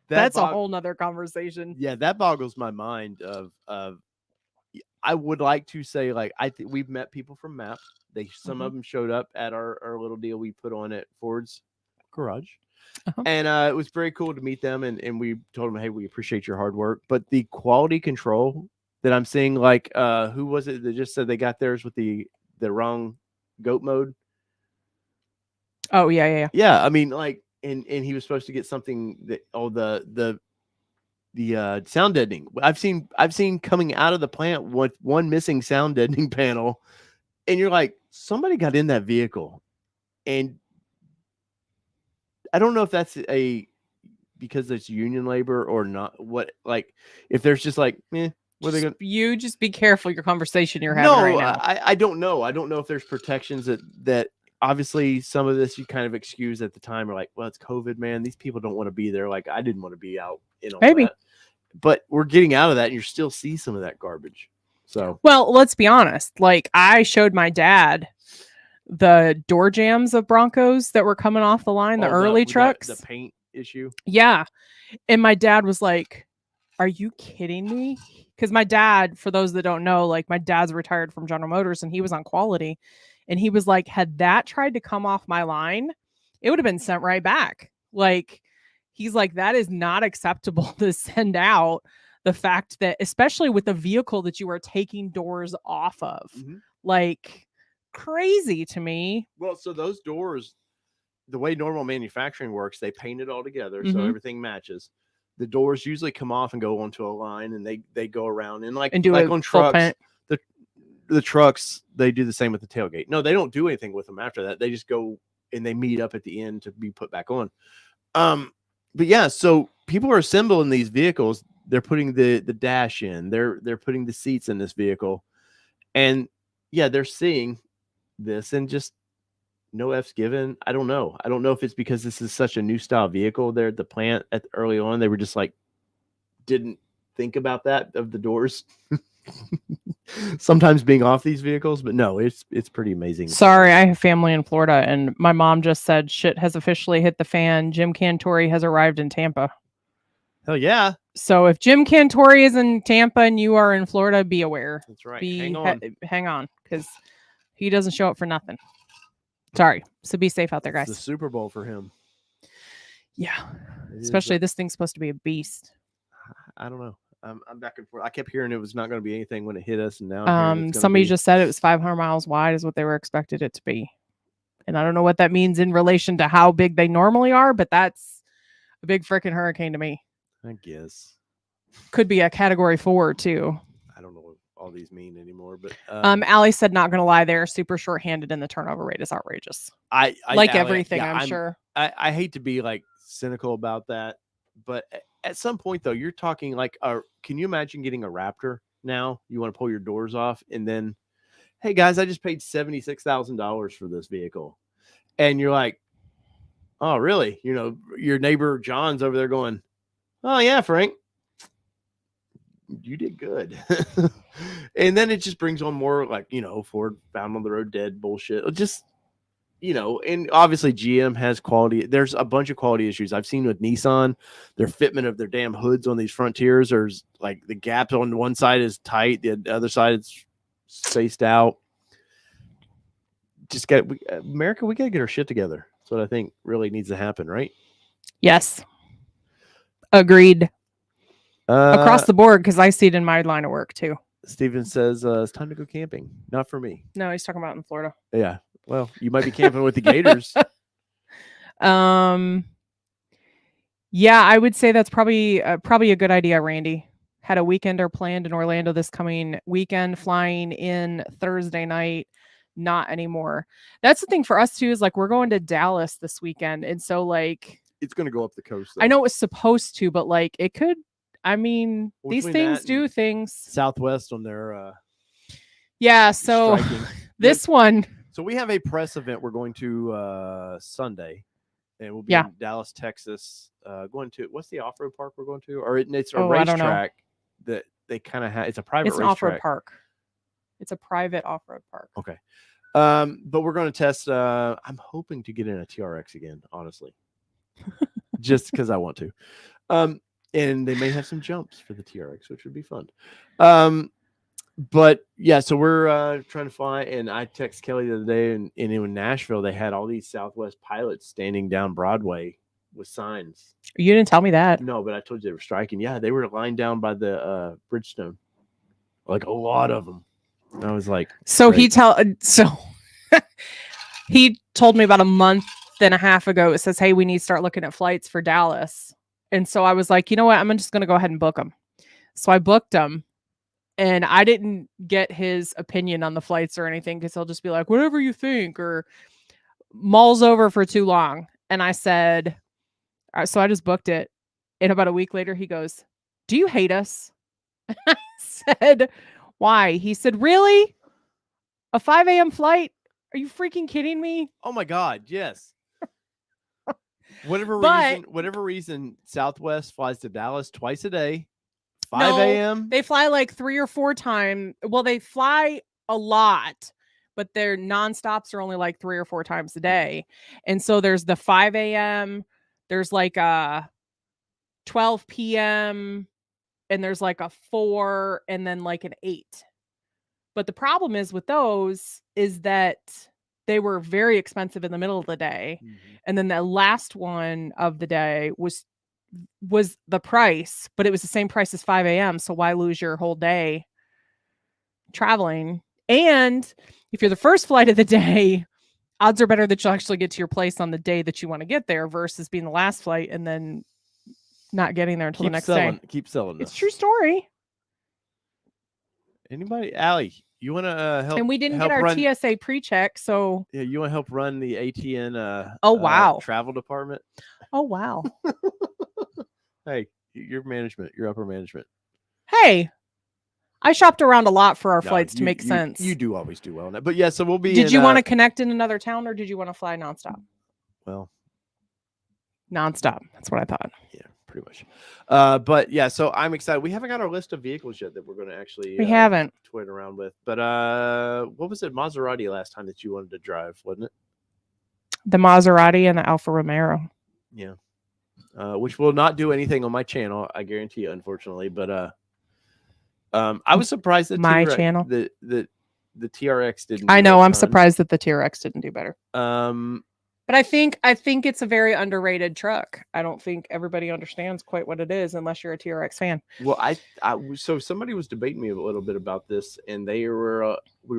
a whole nother conversation. Yeah, that boggles my mind. I would like to say, like, we've met people from MAP. Some of them showed up at our little deal we put on at Ford's garage. And it was very cool to meet them. And we told them, hey, we appreciate your hard work. But the quality control that I'm seeing, like, who was it that just said they got theirs with the wrong goat mode? Oh, yeah. Yeah, I mean, like, and he was supposed to get something that the sound deadening. I've seen coming out of the plant with one missing sound deadening panel, and you're like, somebody got in that vehicle, and I don't know if that's because it's union labor or not. What, like, if there's just like, you just be careful your conversation you're having right now. I don't know. I don't know if there's protections that obviously some of this you kind of excuse at the time. Or like, well, it's COVID, man. These people don't want to be there. Like, I didn't want to be out in all that. But we're getting out of that, and you still see some of that garbage. So, well, let's be honest. Like, I showed my dad the door jams of Broncos that were coming off the line, the early trucks. The paint issue. Yeah. And my dad was like, are you kidding me? Because my dad, for those that don't know, like, my dad's retired from General Motors and he was on quality. And he was like, had that tried to come off my line, it would have been sent right back. Like, he's like, that is not acceptable to send out. The fact that, especially with the vehicle that you are taking doors off of, like, crazy to me. Well, so those doors, the way normal manufacturing works, they paint it all together so everything matches. The doors usually come off and go onto a line, and they go around and like on trucks. The trucks, they do the same with the tailgate. No, they don't do anything with them after that. They just go and they meet up at the end to be put back on. But yeah, so people are assembling these vehicles. They're putting the dash in. They're putting the seats in this vehicle, and yeah, they're seeing this and just no F's given. I don't know. I don't know if it's because this is such a new style vehicle there at the plant early on. They were just like, didn't think about that of the doors sometimes being off these vehicles, but no, it's pretty amazing. Sorry, I have family in Florida, and my mom just said shit has officially hit the fan. Jim Cantori has arrived in Tampa. Hell yeah. So if Jim Cantori is in Tampa and you are in Florida, be aware. That's right. Hang on, because he doesn't show up for nothing. Sorry. So be safe out there, guys. It's the Super Bowl for him. Yeah. Especially this thing's supposed to be a beast. I don't know. I'm back and forth. I kept hearing it was not going to be anything when it hit us, and now somebody just said it was 500 miles wide is what they were expected it to be. And I don't know what that means in relation to how big they normally are, but that's a big freaking hurricane to me. I guess. Could be a category 4 too. I don't know what all these mean anymore, but Allie said, not gonna lie, they're super short-handed and the turnover rate is outrageous. I like Allie, everything, yeah, I'm sure. I hate to be like cynical about that, but at some point though, you're talking like can you imagine getting a Raptor now? You want to pull your doors off and then, hey guys, I just paid $76,000 for this vehicle. And you're like, oh really? You know, your neighbor John's over there going, oh yeah, Frank, you did good. And then it just brings on more like, you know, Ford found on the road dead bullshit. Just, you know, and obviously GM has quality. There's a bunch of quality issues I've seen with Nissan. Their fitment of their damn hoods on these Frontiers, there's like the gaps on one side is tight, the other side is spaced out. just got America. We got to get our shit together. That's what I think really needs to happen, right? Yes. Agreed. Across the board, because I see it in my line of work too. Steven says it's time to go camping. Not for me. No, he's talking about in Florida. Yeah. Well, you might be camping with the gators. Yeah, I would say that's probably a good idea, Randy. Had a weekender planned in Orlando this coming weekend, flying in Thursday night. Not anymore. That's the thing for us too, is like we're going to Dallas this weekend. And so like it's gonna go up the coast though. I know it's supposed to, but like it could, I mean, these things do things. Southwest on their yeah, so this one. So we have a press event we're going to Sunday, and we'll be in Dallas, Texas. Going to, what's the off-road park we're going to? Or it's a racetrack that they kind of have. It's a private racetrack. It's an off-road park. It's a private off-road park. Okay. But we're going to test. I'm hoping to get in a TRX again, honestly, just because I want to. And they may have some jumps for the TRX, which would be fun. But yeah, so we're trying to fly, and I text Kelly the other day, and in Nashville, they had all these Southwest pilots standing down Broadway with signs. You didn't tell me that. No, but I told you they were striking. Yeah, they were lined down by the Bridgestone, like a lot of them. And I was like, so great. He told me about a month and a half ago. It says, hey, we need to start looking at flights for Dallas. And so I was like, you know what? I'm just going to go ahead and book them. So I booked them. And I didn't get his opinion on the flights or anything, because he'll just be like, whatever you think, or mull's over for too long. And I said, so I just booked it. And about a week later, he goes, do you hate us? I said, why? He said, really? A 5 a.m. flight? Are you freaking kidding me? Oh my God, yes. Whatever reason, Southwest flies to Dallas twice a day. 5 a.m. They fly like 3 or 4 times. Well, they fly a lot, but their nonstops are only like 3 or 4 times a day. And so there's the 5 a.m., there's like a 12 p.m., and there's like a 4, and then like an 8. But the problem is with those is that they were very expensive in the middle of the day. Mm-hmm. And then the last one of the day was the price, but it was the same price as 5 a.m. So why lose your whole day traveling? And if you're the first flight of the day, odds are better that you'll actually get to your place on the day that you want to get there versus being the last flight and then not getting there until the next day. Keep selling this. It's a true story. Anybody? Allie, you want to help? And we didn't get our TSA pre-check, so yeah, you want to help run the ATN travel department? Oh wow. Hey, you're management. You're upper management. Hey, I shopped around a lot for our flights to make sense. You do always do well on that. But yeah, so we'll be. Did you want to connect in another town, or did you want to fly nonstop? Well, nonstop. That's what I thought. Yeah, pretty much. But yeah, so I'm excited. We haven't got our list of vehicles yet that we're going to actually. We haven't toyed around with. But what was it? Maserati last time that you wanted to drive, wasn't it? The Maserati and the Alfa Romeo. Yeah. Which will not do anything on my channel, I guarantee you, unfortunately. But I was surprised that my channel, the TRX didn't. I know. I'm surprised that the TRX didn't do better. But I think it's a very underrated truck. I don't think everybody understands quite what it is unless you're a TRX fan. Well, so somebody was debating me a little bit about this, and we were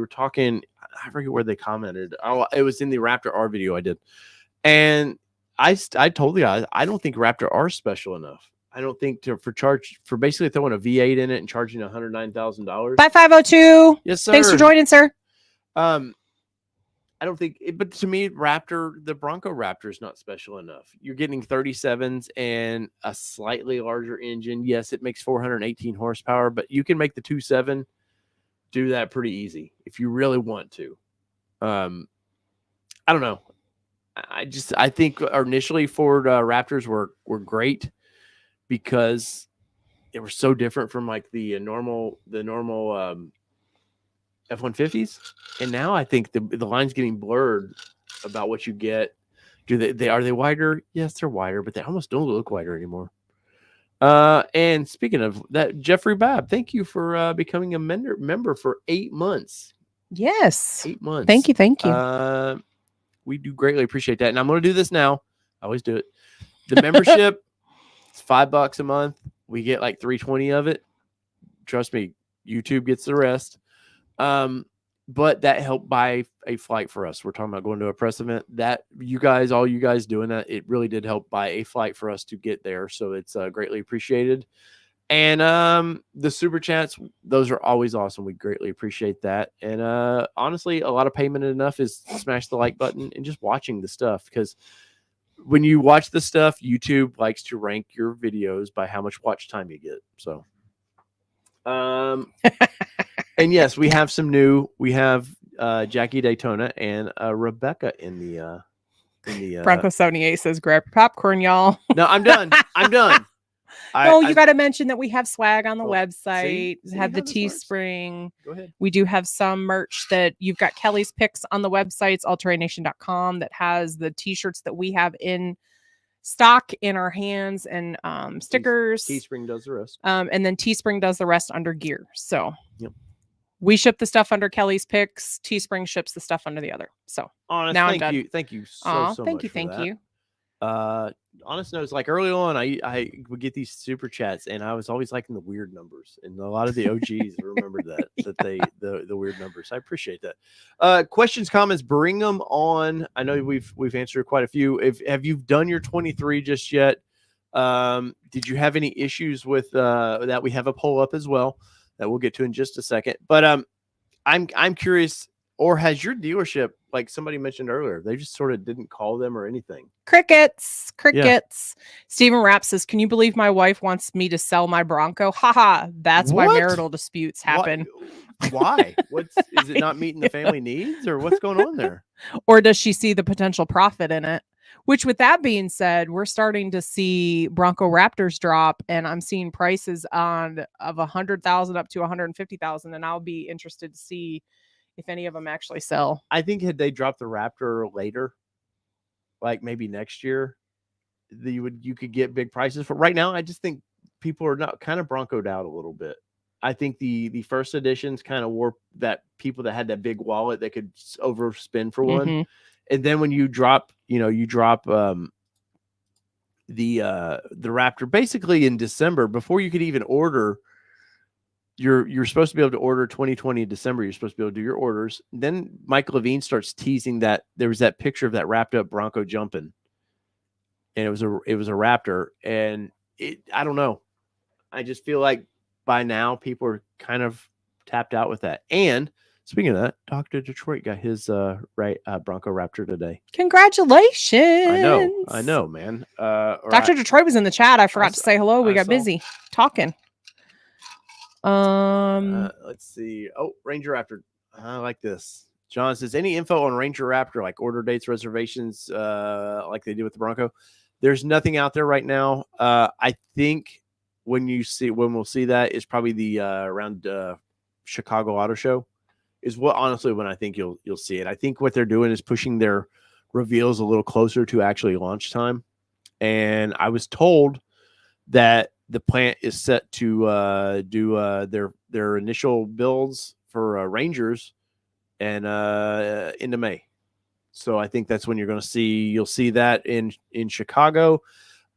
talking. I forget where they commented. Oh, it was in the Raptor R video I did, and I told you I don't think Raptor R is special enough. I don't think for basically throwing a V8 in it and charging $109,000. By 502. Yes, sir. Thanks for joining, sir. I don't think, but to me, the Bronco Raptor is not special enough. You're getting 37s and a slightly larger engine. Yes, it makes 418 horsepower, but you can make the 2.7 do that pretty easy if you really want to. I don't know. I think initially Ford Raptors were great because they were so different from like the normal F-150s, and now I think the line's getting blurred about what you get. Are they wider? Yes, they're wider, but they almost don't look wider anymore. And speaking of that, Jeffrey Babb, thank you for becoming a member for 8 months. Yes. 8 months. Thank you. We do greatly appreciate that. And I'm going to do this now. I always do it. The membership, it's $5 a month. We get like 320 of it. Trust me, YouTube gets the rest. But that helped buy a flight for us. We're talking about going to a press event. That all you guys doing that, it really did help buy a flight for us to get there. So it's greatly appreciated. And the super chats, those are always awesome. We greatly appreciate that. And honestly, a lot of payment enough is smash the like button and just watching the stuff, because when you watch the stuff, YouTube likes to rank your videos by how much watch time you get. So and yes, we have some new. We have Jackie Daytona and Rebecca in the Bronco 78 says, "Grab your popcorn, y'all." No, I'm done. I'm done. You got to mention that we have swag on the website. See have the how this works? Teespring. Go ahead. We do have some merch that you've got Kelly's picks on the websites, allterrainnation.com, that has the t-shirts that we have in stock in our hands, and stickers. Teespring does the rest. And then Teespring does the rest under gear. So yep. We ship the stuff under Kelly's picks. Teespring ships the stuff under the other. So honest, now thank I'm you. Thank you so thank much. you. Thank you. Honest notes, like early on, I would get these super chats, and I was always liking the weird numbers, and a lot of the OGs remembered that they the weird numbers. I appreciate that. Questions, comments, bring them on. I know we've answered quite a few. Have you done your 23 just yet? Did you have any issues with that? We have a poll up as well that we'll get to in just a second. But I'm curious. Or has your dealership, like somebody mentioned earlier, they just sort of didn't call them or anything? Crickets. Yeah. Stephen Rapp says, "Can you believe my wife wants me to sell my Bronco? Haha, that's why marital disputes happen." Why? Is it not meeting the family needs, or what's going on there? Or does she see the potential profit in it? Which, with that being said, we're starting to see Bronco Raptors drop, and I'm seeing prices of 100,000 up to 150,000, and I'll be interested to see if any of them actually sell. I think had they dropped the Raptor later, like maybe next year, you could get big prices. For right now, I just think people are not kind of Broncoed out a little bit. I think the first editions kind of wore that people that had that big wallet that could overspend for one. And then when you drop, the Raptor basically in December, before you could even order. You're supposed to be able to order 2020 in December. You're supposed to be able to do your orders. Then Mike Levine starts teasing that there was that picture of that wrapped up Bronco jumping, and it was a Raptor. And I don't know. I just feel like by now people are kind of tapped out with that. And speaking of that, Dr. Detroit got his Bronco Raptor today. Congratulations! I know, man. Dr. Detroit was in the chat. I forgot to say hello. We got busy talking. Let's see. Oh, Ranger Raptor. I like this. John says, any info on Ranger Raptor, like order dates, reservations, like they do with the Bronco? There's nothing out there right now. I think when we'll see that is probably the around Chicago Auto Show is when I think you'll see it. I think what they're doing is pushing their reveals a little closer to actually launch time. And I was told that the plant is set to do their initial builds for Rangers and into May. So I think that's when you'll see that in Chicago.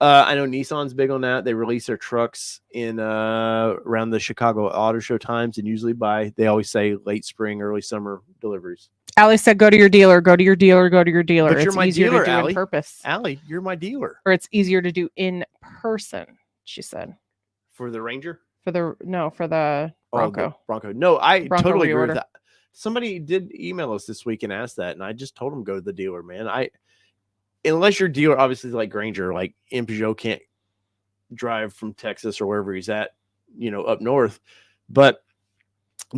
I know Nissan's big on that. They release their trucks in around the Chicago Auto Show times, and usually they always say late spring, early summer deliveries. Allie said, "Go to your dealer. Go to your dealer. Go to your dealer." But you're my dealer, to do Allie. In purpose. Allie, you're my dealer. Or it's easier to do in person. She said. For the Ranger? For the Bronco. Oh, the Bronco. No, I Bronco totally reorder. agree with that. Somebody did email us this week and asked that, and I just told them go to the dealer, man. Unless your dealer obviously like Granger, like M. Peugeot can't drive from Texas or wherever he's at, up north. But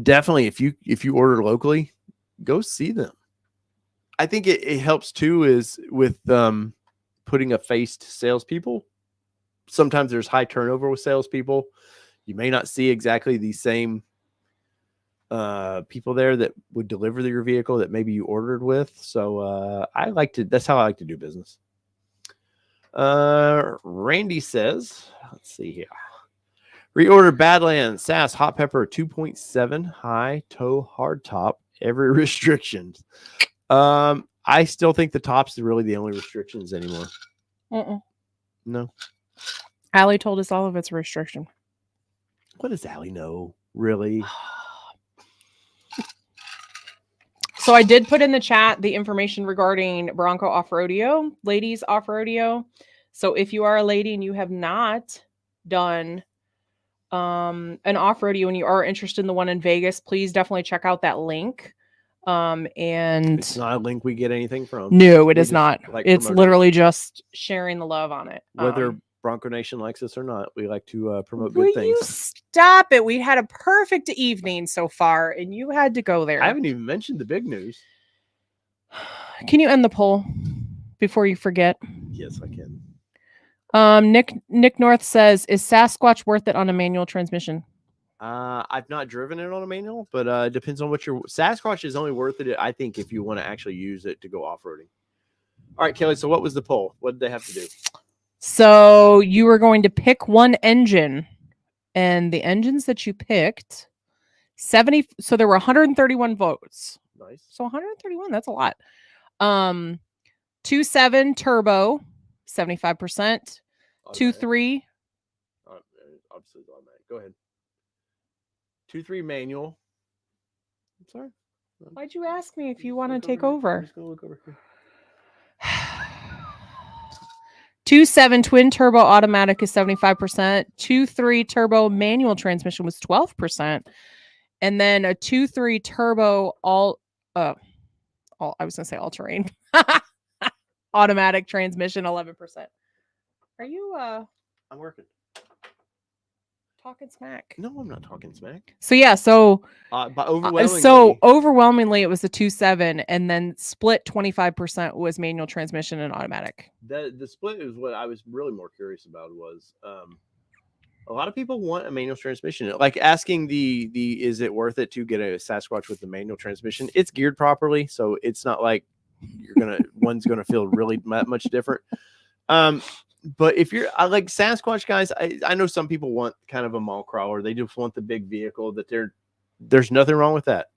definitely if you order locally, go see them. I think it helps too is with putting a face to salespeople. Sometimes there's high turnover with salespeople. You may not see exactly the same people there that would deliver your vehicle that maybe you ordered with. So that's how I like to do business. Randy says, let's see here. Reorder Badlands, SAS, hot pepper, 2.7, high toe hard top, every restriction. I still think the tops are really the only restrictions anymore. No. Allie told us all of it's a restriction. What does Allie know? Really? So I did put in the chat the information regarding Bronco off-rodeo, ladies off-rodeo. So if you are a lady and you have not done an off-rodeo and you are interested in the one in Vegas, please definitely check out that link. And it's not a link we get anything from. No, it is not. It's literally just sharing the love on it. Whether Bronco Nation likes us or not, we like to promote good things. You stop it? We had a perfect evening so far, and you had to go there. I haven't even mentioned the big news. Can you end the poll before you forget? Yes, I can. Nick North says, "Is Sasquatch worth it on a manual transmission?" I've not driven it on a manual, but it depends on what your Sasquatch is only worth it, I think, if you want to actually use it to go off-roading. All right, Kelly. So what was the poll? What did they have to do? So you were going to pick one engine, and the engines that you picked, 70. So there were 131 votes. Nice. So 131, that's a lot. 2.7 turbo, 75%. 2.3. Obviously, go ahead. 2.3 manual. I'm sorry. Why'd you ask me if you want to take over? I'm just gonna look over here. 2.7 twin turbo automatic is 75%. 2.3 turbo manual transmission was 12%. And then a 2.3 turbo I was gonna say all terrain automatic transmission, 11%. Are you I'm working. Talking smack? No, I'm not talking smack. So yeah, but overwhelmingly, overwhelmingly it was the 2.7, and then split 25% was manual transmission and automatic. The split is what I was really more curious about. Was a lot of people want a manual transmission, like asking the is it worth it to get a Sasquatch with the manual transmission? It's geared properly, so it's not like one's gonna feel really much different. But if you're like Sasquatch guys, I know some people want kind of a mall crawler. They just want the big vehicle. There's nothing wrong with that,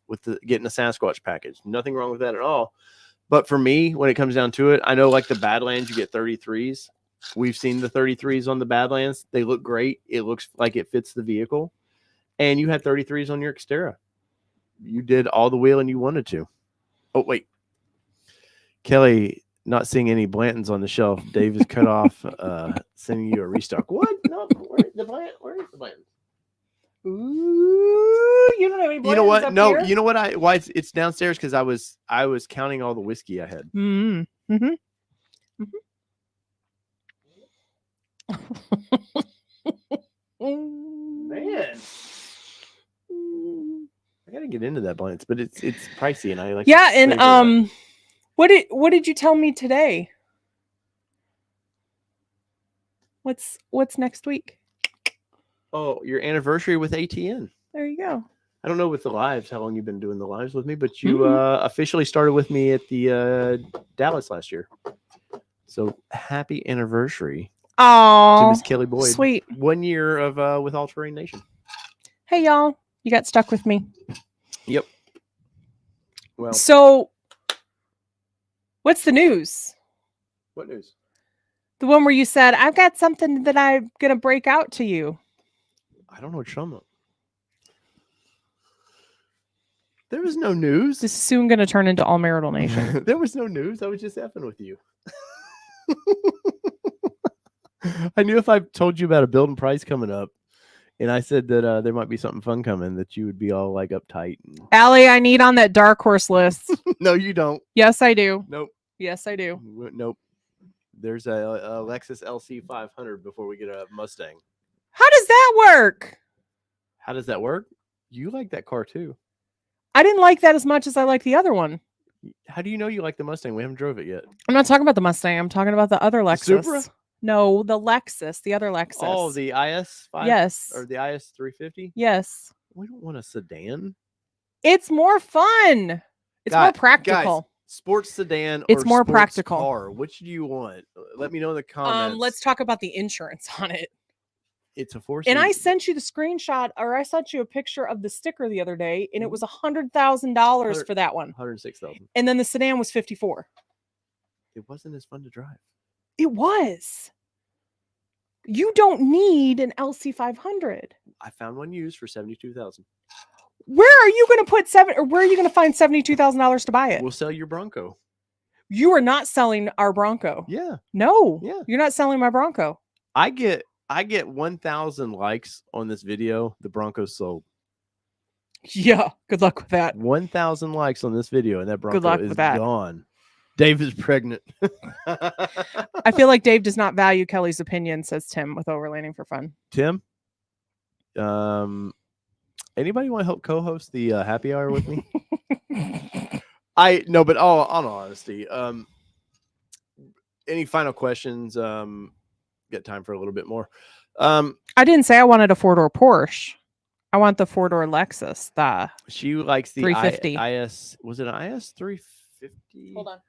getting a Sasquatch package. Nothing wrong with that at all. But for me, when it comes down to it, I know like the Badlands, you get 33s. We've seen the 33s on the Badlands. They look great. It looks like it fits the vehicle. And you had 33s on your Xterra. You did all the wheeling you wanted to. Oh, wait. Kelly, not seeing any Blantons on the shelf. Dave is cut off, sending you a restock. What? No, where is the Blanton? Ooh, you don't have any Blantons. You know what? No, here? You know what? Why it's downstairs, because I was counting all the whiskey I had. Mm-hmm. Man, I gotta get into that Blantons, but it's pricey, and I like. Yeah, and what did you tell me today? What's next week? Oh, your anniversary with ATN. There you go. I don't know with the lives, how long you've been doing the lives with me, but you officially started with me at the Dallas last year. So happy anniversary. Oh, to Miss Kelly Boyd. Sweet. 1 year of with All Terrain Nation. Hey y'all, you got stuck with me. Yep. Well, so what's the news? What news? The one where you said, I've got something that I'm going to break out to you. I don't know what you're talking about. There was no news. This is soon going to turn into All Marital Nation. There was no news. I was just effing with you. I knew if I told you about a building price coming up, and I said that there might be something fun coming, that you would be all like uptight. Allie, I need on that dark horse list. No, you don't. Yes, I do. Nope. Yes, I do. Nope. There's a Lexus LC 500 before we get a Mustang. How does that work? How does that work? You like that car too. I didn't like that as much as I like the other one. How do you know you like the Mustang? We haven't drove it yet. I'm not talking about the Mustang. I'm talking about the other Lexus. The Supra? No, the Lexus, the other Lexus. Oh, the IS 5? Yes. Or the IS 350? Yes. We don't want a sedan. It's more fun. It's more practical. Guys, sports sedan or it's more sports practical. car. Which do you want? Let me know in the comments. Let's talk about the insurance on it. It's a 4-seat. And I sent you the screenshot, or I sent you a picture of the sticker the other day, and it was $100,000 for that one. 106,000. And then the sedan was 54. It wasn't as fun to drive. It was. You don't need an LC500. I found one used for 72,000. Where are you going to put where are you going to find $72,000 to buy it? We'll sell your Bronco. You are not selling our Bronco. Yeah. No. Yeah. You're not selling my Bronco. I get 1,000 likes on this video. The Bronco's sold. Yeah. Good luck with that. 1,000 likes on this video, and that Bronco Good luck is with that. gone. Dave is pregnant. I feel like Dave does not value Kelly's opinion, says Tim with Overlanding for Fun. Tim, anybody want to help co-host the happy hour with me? But all on honesty, any final questions? Got time for a little bit more. I didn't say I wanted a 4-door Porsche. I want the 4-door Lexus. She likes the 350. IS. Was it an IS 350? Hold on.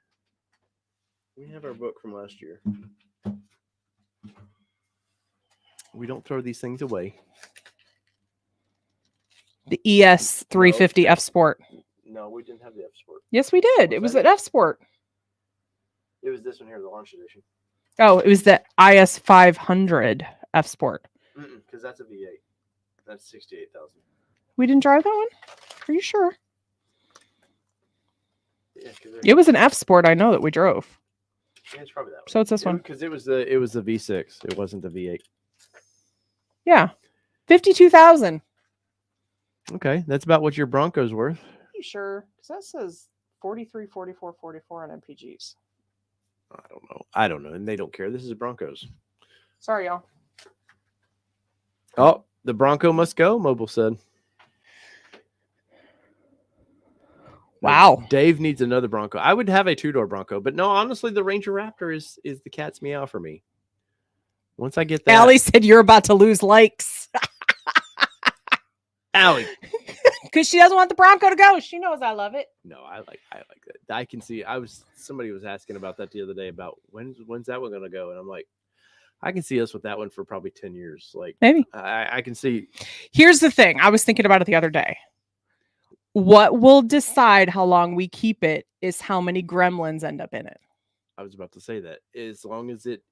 We have our book from last year. We don't throw these things away. The ES 350 F Sport. No, we didn't have the F Sport. Yes, we did. It was an F Sport. It was this one here, the launch edition. Oh, it was the IS 500 F Sport. Because that's a V8. That's 68,000. We didn't drive that one? Are you sure? Yeah, it was an F Sport. I know that we drove. Yeah, it's probably that one. So it's this one. Because it was the V6. It wasn't the V8. Yeah. 52,000. Okay, that's about what your Bronco's worth. Are you sure? Because that says 43, 44, 44 on MPGs. I don't know. And they don't care. This is Broncos. Sorry, y'all. Oh, the Bronco must go, Mobile said. Wow. Dave needs another Bronco. I would have a 2-door Bronco, but no, honestly, the Ranger Raptor is the cat's meow for me. Once I get that. Allie said you're about to lose likes. Allie. Because she doesn't want the Bronco to go. She knows I love it. No, I like that. I can see. Somebody was asking about that the other day about when's that one gonna go, and I'm like, I can see us with that one for probably 10 years. Like maybe I can see. Here's the thing. I was thinking about it the other day. What will decide how long we keep it is how many gremlins end up in it. I was about to say that. As long as it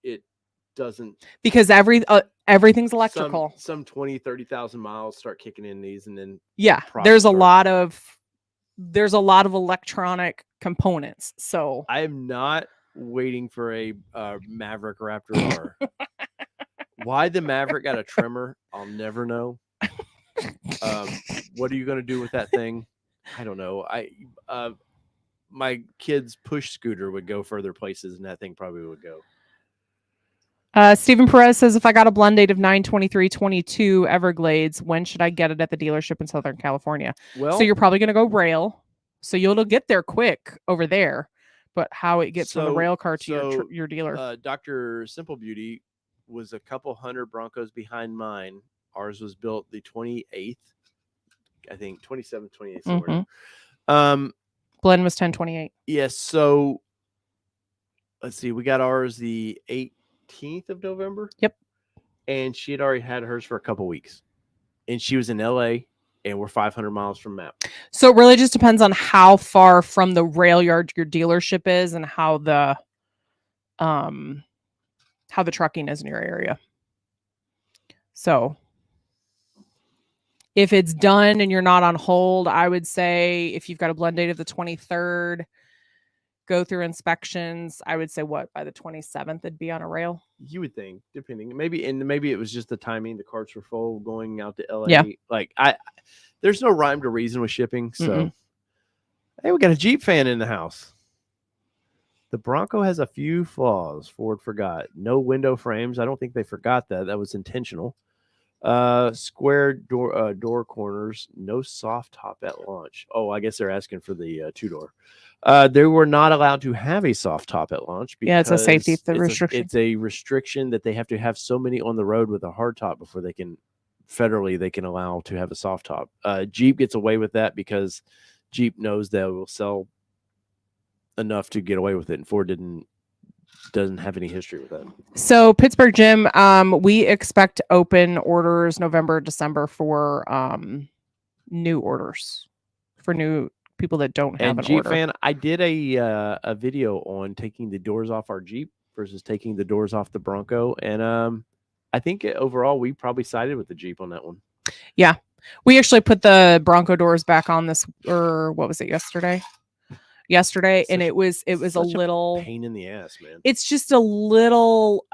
doesn't, because everything's electrical. Some 20, 30,000 miles start kicking in these, and then there's a lot of electronic components. So I am not waiting for a Maverick Raptor R. Why the Maverick got a trimmer, I'll never know. What are you going to do with that thing? I don't know. My kid's push scooter would go further places, and that thing probably would go. Stephen Perez says, if I got a blend date of 9/23/22 Everglades, when should I get it at the dealership in Southern California? Well, so you're probably going to go rail. So you'll get there quick over there. But how it gets from the rail car to your dealer. Dr. Simple Beauty was a couple hundred Broncos behind mine. Ours was built the 28th. I think 27th, 28th. Mm-hmm. Blend was 10/28. Yes. So let's see. We got ours the 18th of November. Yep. And she had already had hers for a couple weeks. And she was in LA, and we're 500 miles from MAP. So it really just depends on how far from the rail yard your dealership is and how the trucking is in your area. So if it's done and you're not on hold, I would say if you've got a blend date of the 23rd, go through inspections. I would say by the 27th it'd be on a rail. You would think, depending. Maybe it was just the timing. The carts were full going out to LA. Yeah. Like there's no rhyme to reason with shipping. So hey, we got a Jeep fan in the house. The Bronco has a few flaws. Ford forgot. No window frames. I don't think they forgot that. That was intentional. Square door corners, no soft top at launch. Oh, I guess they're asking for the 2-door. They were not allowed to have a soft top at launch because it's a safety restriction. It's a restriction that they have to have so many on the road with a hard top before they can allow to have a soft top. Jeep gets away with that because Jeep knows they will sell enough to get away with it, and Ford didn't doesn't have any history with that. So Pittsburgh Gym, we expect open orders November, December for new orders for new people that don't have And an Jeep order. fan, I did a video on taking the doors off our Jeep versus taking the doors off the Bronco, and I think overall we probably sided with the Jeep on that one. Yeah, we actually put the Bronco doors back on this, or what was it, yesterday, and it was a little pain in the ass, man. It's just a little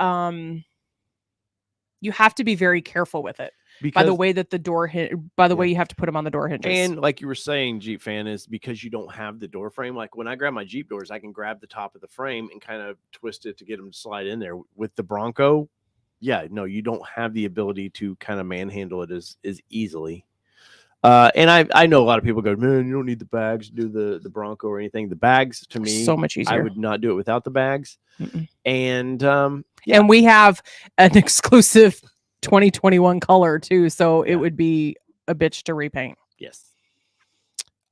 you have to be very careful with it by the way that the door way you have to put them on the door hinges. And like you were saying, Jeep fan, is because you don't have the door frame. Like when I grab my Jeep doors, I can grab the top of the frame and kind of twist it to get them to slide in there. With the Bronco, yeah, no, you don't have the ability to kind of manhandle it as easily. And I know a lot of people go, man, you don't need the bags to do the Bronco or anything. The bags, to me, so much easier. I would not do it without the bags. Mm-mm. And and we have an exclusive 2021 color too, so it would be a bitch to repaint. Yes.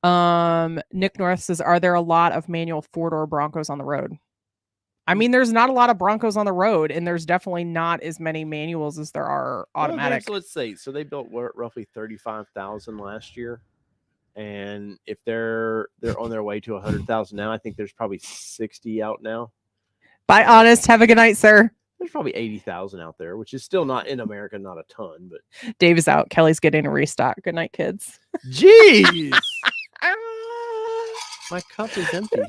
Nick North says, are there a lot of manual 4-door Broncos on the road? I mean, there's not a lot of Broncos on the road, and there's definitely not as many manuals as there are automatic. Well, let's say, so they built roughly 35,000 last year, and if they're on their way to 100,000 now, I think there's probably 60 out now. Bye, honest. Have a good night, sir. There's probably 80,000 out there, which is still not in America, not a ton, but Dave is out. Kelly's getting a restock. Good night, kids. Jeez. My cup is empty.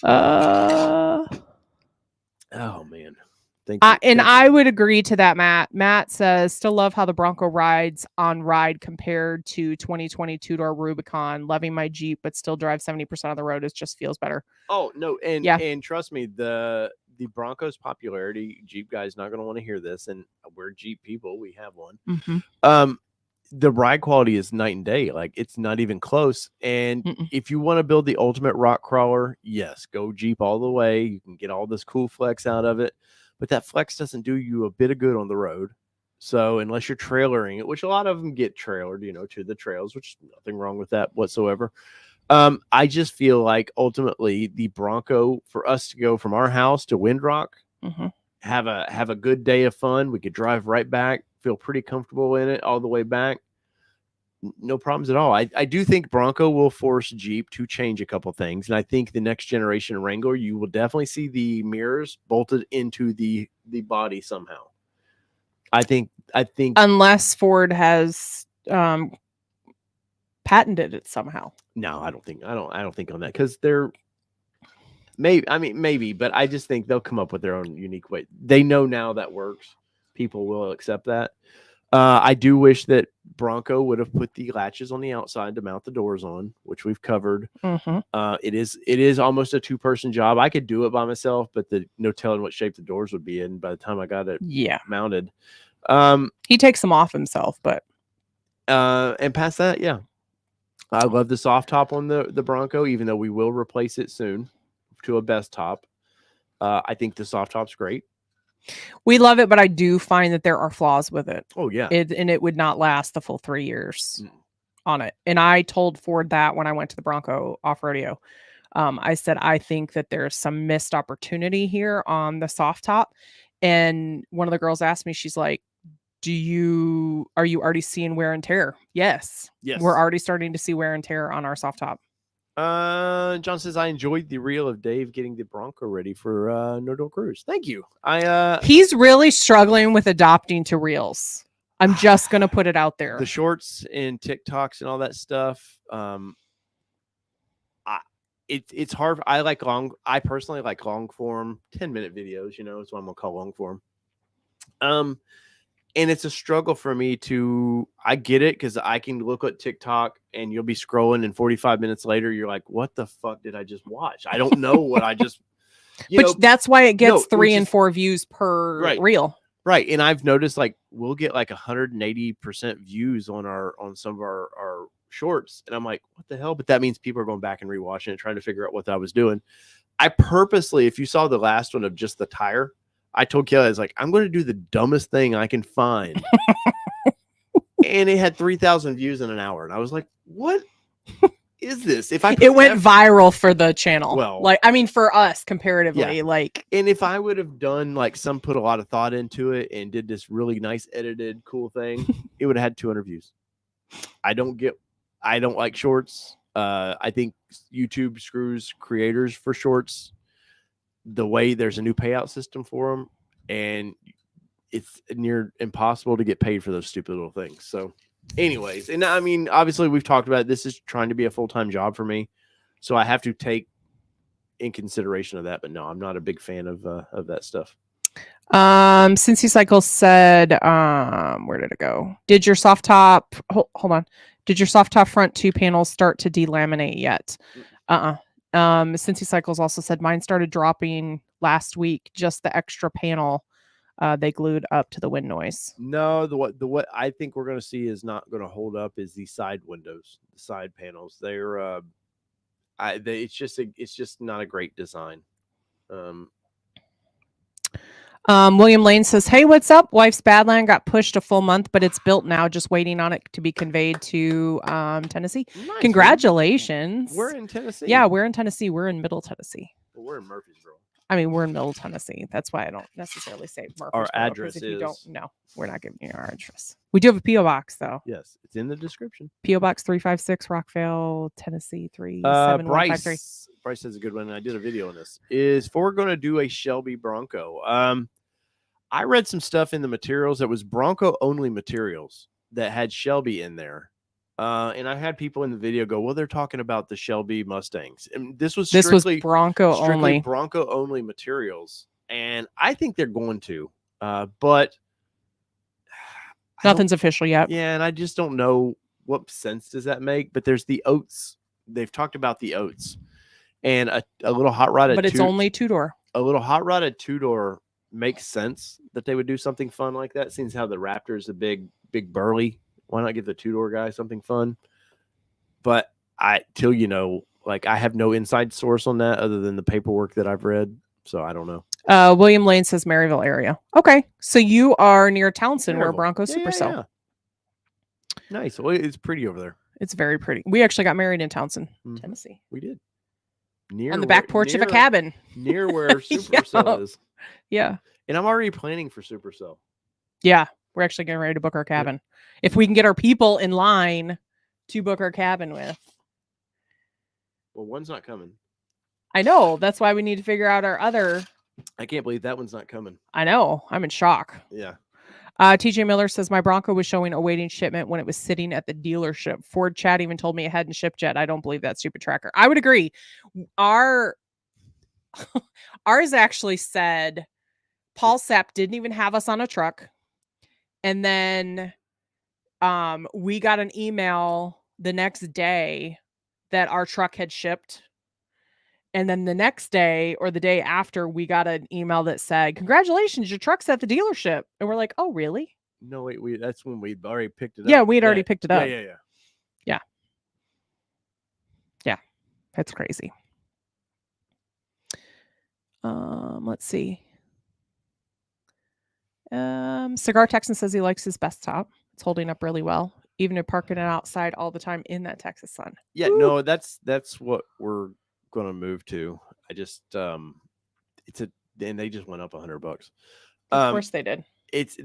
Oh man. Thank you. And I would agree to that, Matt. Matt says, still love how the Bronco rides on ride compared to 2020 two-door Rubicon. Loving my Jeep, but still drive 70% of the road. It just feels better. Oh no, and trust me, the Bronco's popularity, Jeep guys not going to want to hear this, and we're Jeep people. We have one. Mm-hmm. The ride quality is night and day. Like, it's not even close. And if you want to build the ultimate rock crawler, yes, go Jeep all the way. You can get all this cool flex out of it, but that flex doesn't do you a bit of good on the road. So unless you're trailering it, which a lot of them get trailered, to the trails, which is nothing wrong with that whatsoever. I just feel like ultimately the Bronco, for us to go from our house to Windrock, have a good day of fun. We could drive right back, feel pretty comfortable in it all the way back. No problems at all. I do think Bronco will force Jeep to change a couple things. And I think the next generation Wrangler, you will definitely see the mirrors bolted into the body somehow. I think unless Ford has patented it somehow. No, I don't think on that, because they're maybe, but I just think they'll come up with their own unique way. They know now that works. People will accept that. I do wish that Bronco would have put the latches on the outside to mount the doors on, which we've covered. It is almost a 2-person job. I could do it by myself, but no telling what shape the doors would be in by the time I got it mounted. He takes them off himself, but and past that, yeah. I love the soft top on the Bronco, even though we will replace it soon to a best top. I think the soft top's great. We love it, but I do find that there are flaws with it. Oh, yeah. And it would not last the full 3 years on it. And I told Ford that when I went to the Bronco off-rodeo. I said, I think that there's some missed opportunity here on the soft top. And one of the girls asked me, she's like, are you already seeing wear and tear? Yes. We're already starting to see wear and tear on our soft top. John says, I enjoyed the reel of Dave getting the Bronco ready for No Door Cruise. Thank you. He's really struggling with adopting to reels. I'm just gonna put it out there. The shorts and TikToks and all that stuff. It's hard. I personally like long form 10-minute videos, that's what I'm gonna call long form. And it's a struggle for me I get it, because I can look at TikTok and you'll be scrolling and 45 minutes later, you're like, what the fuck did I just watch? I don't know what I just, that's why it gets 3 and 4 views per reel. Right. And I've noticed we'll get 180% views on some of our shorts. And I'm like, what the hell? But that means people are going back and rewatching it, trying to figure out what I was doing. I purposely, if you saw the last one of just the tire, I told Kelly, I was like, I'm going to do the dumbest thing I can find. And it had 3,000 views in an hour. And I was like, what is this? If I it went viral for the channel. Well, like, I mean, for us comparatively, like, and if I would have done like put a lot of thought into it and did this really nice edited cool thing, it would have had 200 views. I don't like shorts. I think YouTube screws creators for shorts. The way there's a new payout system for them, and it's near impossible to get paid for those stupid little things. So anyways, and I mean, obviously we've talked about it. This is trying to be a full-time job for me. So I have to take in consideration of that, but no, I'm not a big fan of that stuff. Cincy Cycle said, where did it go? Did your soft top, hold on. Did your soft top front 2 panels start to delaminate yet? Cincy Cycles also said mine started dropping last week, just the extra panel they glued up to the wind noise. No, what I think we're going to see is not going to hold up is the side windows, the side panels. They're it's just not a great design. William Lane says, hey, what's up? Wife's Badland got pushed a full month, but it's built now, just waiting on it to be conveyed to Tennessee. Nice. Congratulations. Man. We're in Tennessee. Yeah, we're in Tennessee. We're in Middle Tennessee. Well, we're in Murfreesboro. I mean, we're in Middle Tennessee. That's why I don't necessarily say Murfreesboro. Our address if is... you don't know, we're not giving you our address. We do have a P.O. Box, though. Yes, it's in the description. P.O. Box 356, Rockvale, Tennessee 37153. Bryce has a good one, and I did a video on this. Is Ford going to do a Shelby Bronco? I read some stuff in the materials that was Bronco-only materials that had Shelby in there. And I had people in the video go, well, they're talking about the Shelby Mustangs. And this was Bronco only. Bronco-only materials. And I think they're going to. But nothing's official yet. Yeah, and I just don't know what sense does that make. But there's the oats. They've talked about the oats. And a little hot rodded, but it's only 2-door. A little hot rodded 2-door makes sense that they would do something fun like that. Seems how the Raptor is a big burly. Why not give the 2-door guy something fun? But I have no inside source on that other than the paperwork that I've read. So I don't know. William Lane says Maryville area. Okay, so you are near Townsend, where Bronco Supercell. Yeah. Nice. Well, it's pretty over there. It's very pretty. We actually got married in Townsend, Tennessee. We did. On the back porch of a cabin. Near where Supercell is. Yeah. And I'm already planning for Supercell. Yeah. We're actually getting ready to book our cabin. Yeah. If we can get our people in line to book our cabin with. Well, one's not coming. I know. That's why we need to figure out our other. I can't believe that one's not coming. I know. I'm in shock. Yeah. TJ Miller says, my Bronco was showing awaiting shipment when it was sitting at the dealership. Ford chat even told me it hadn't shipped yet. I don't believe that stupid tracker. I would agree. Ours actually said Paul Sepp didn't even have us on a truck. And then we got an email the next day that our truck had shipped. And then the next day or the day after, we got an email that said, congratulations, your truck's at the dealership. And we're like, oh, really? No, wait, that's when we'd already picked it up. Yeah, we'd already picked it up. Yeah. That's crazy. Let's see. Cigar Texan says he likes his best top. It's holding up really well, even if parking it outside all the time in that Texas sun. Yeah, Woo! No, that's what we're going to move to. I just and they just went up $100. Of course they did. It's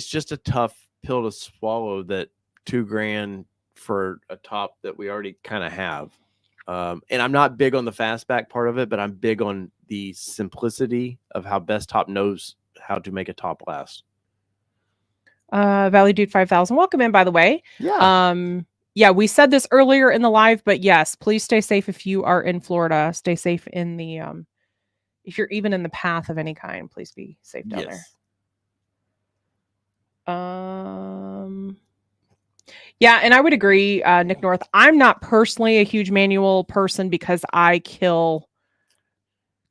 just a tough pill to swallow, that $2,000 for a top that we already kind of have. And I'm not big on the fastback part of it, but I'm big on the simplicity of how Best Top knows how to make a top last. Valley Dude 5000, welcome in, by the way. Yeah. We said this earlier in the live, but yes, please stay safe if you are in Florida. Stay safe in the if you're even in the path of any kind, please be safe down there. Yeah, and I would agree, Nick North. I'm not personally a huge manual person because I kill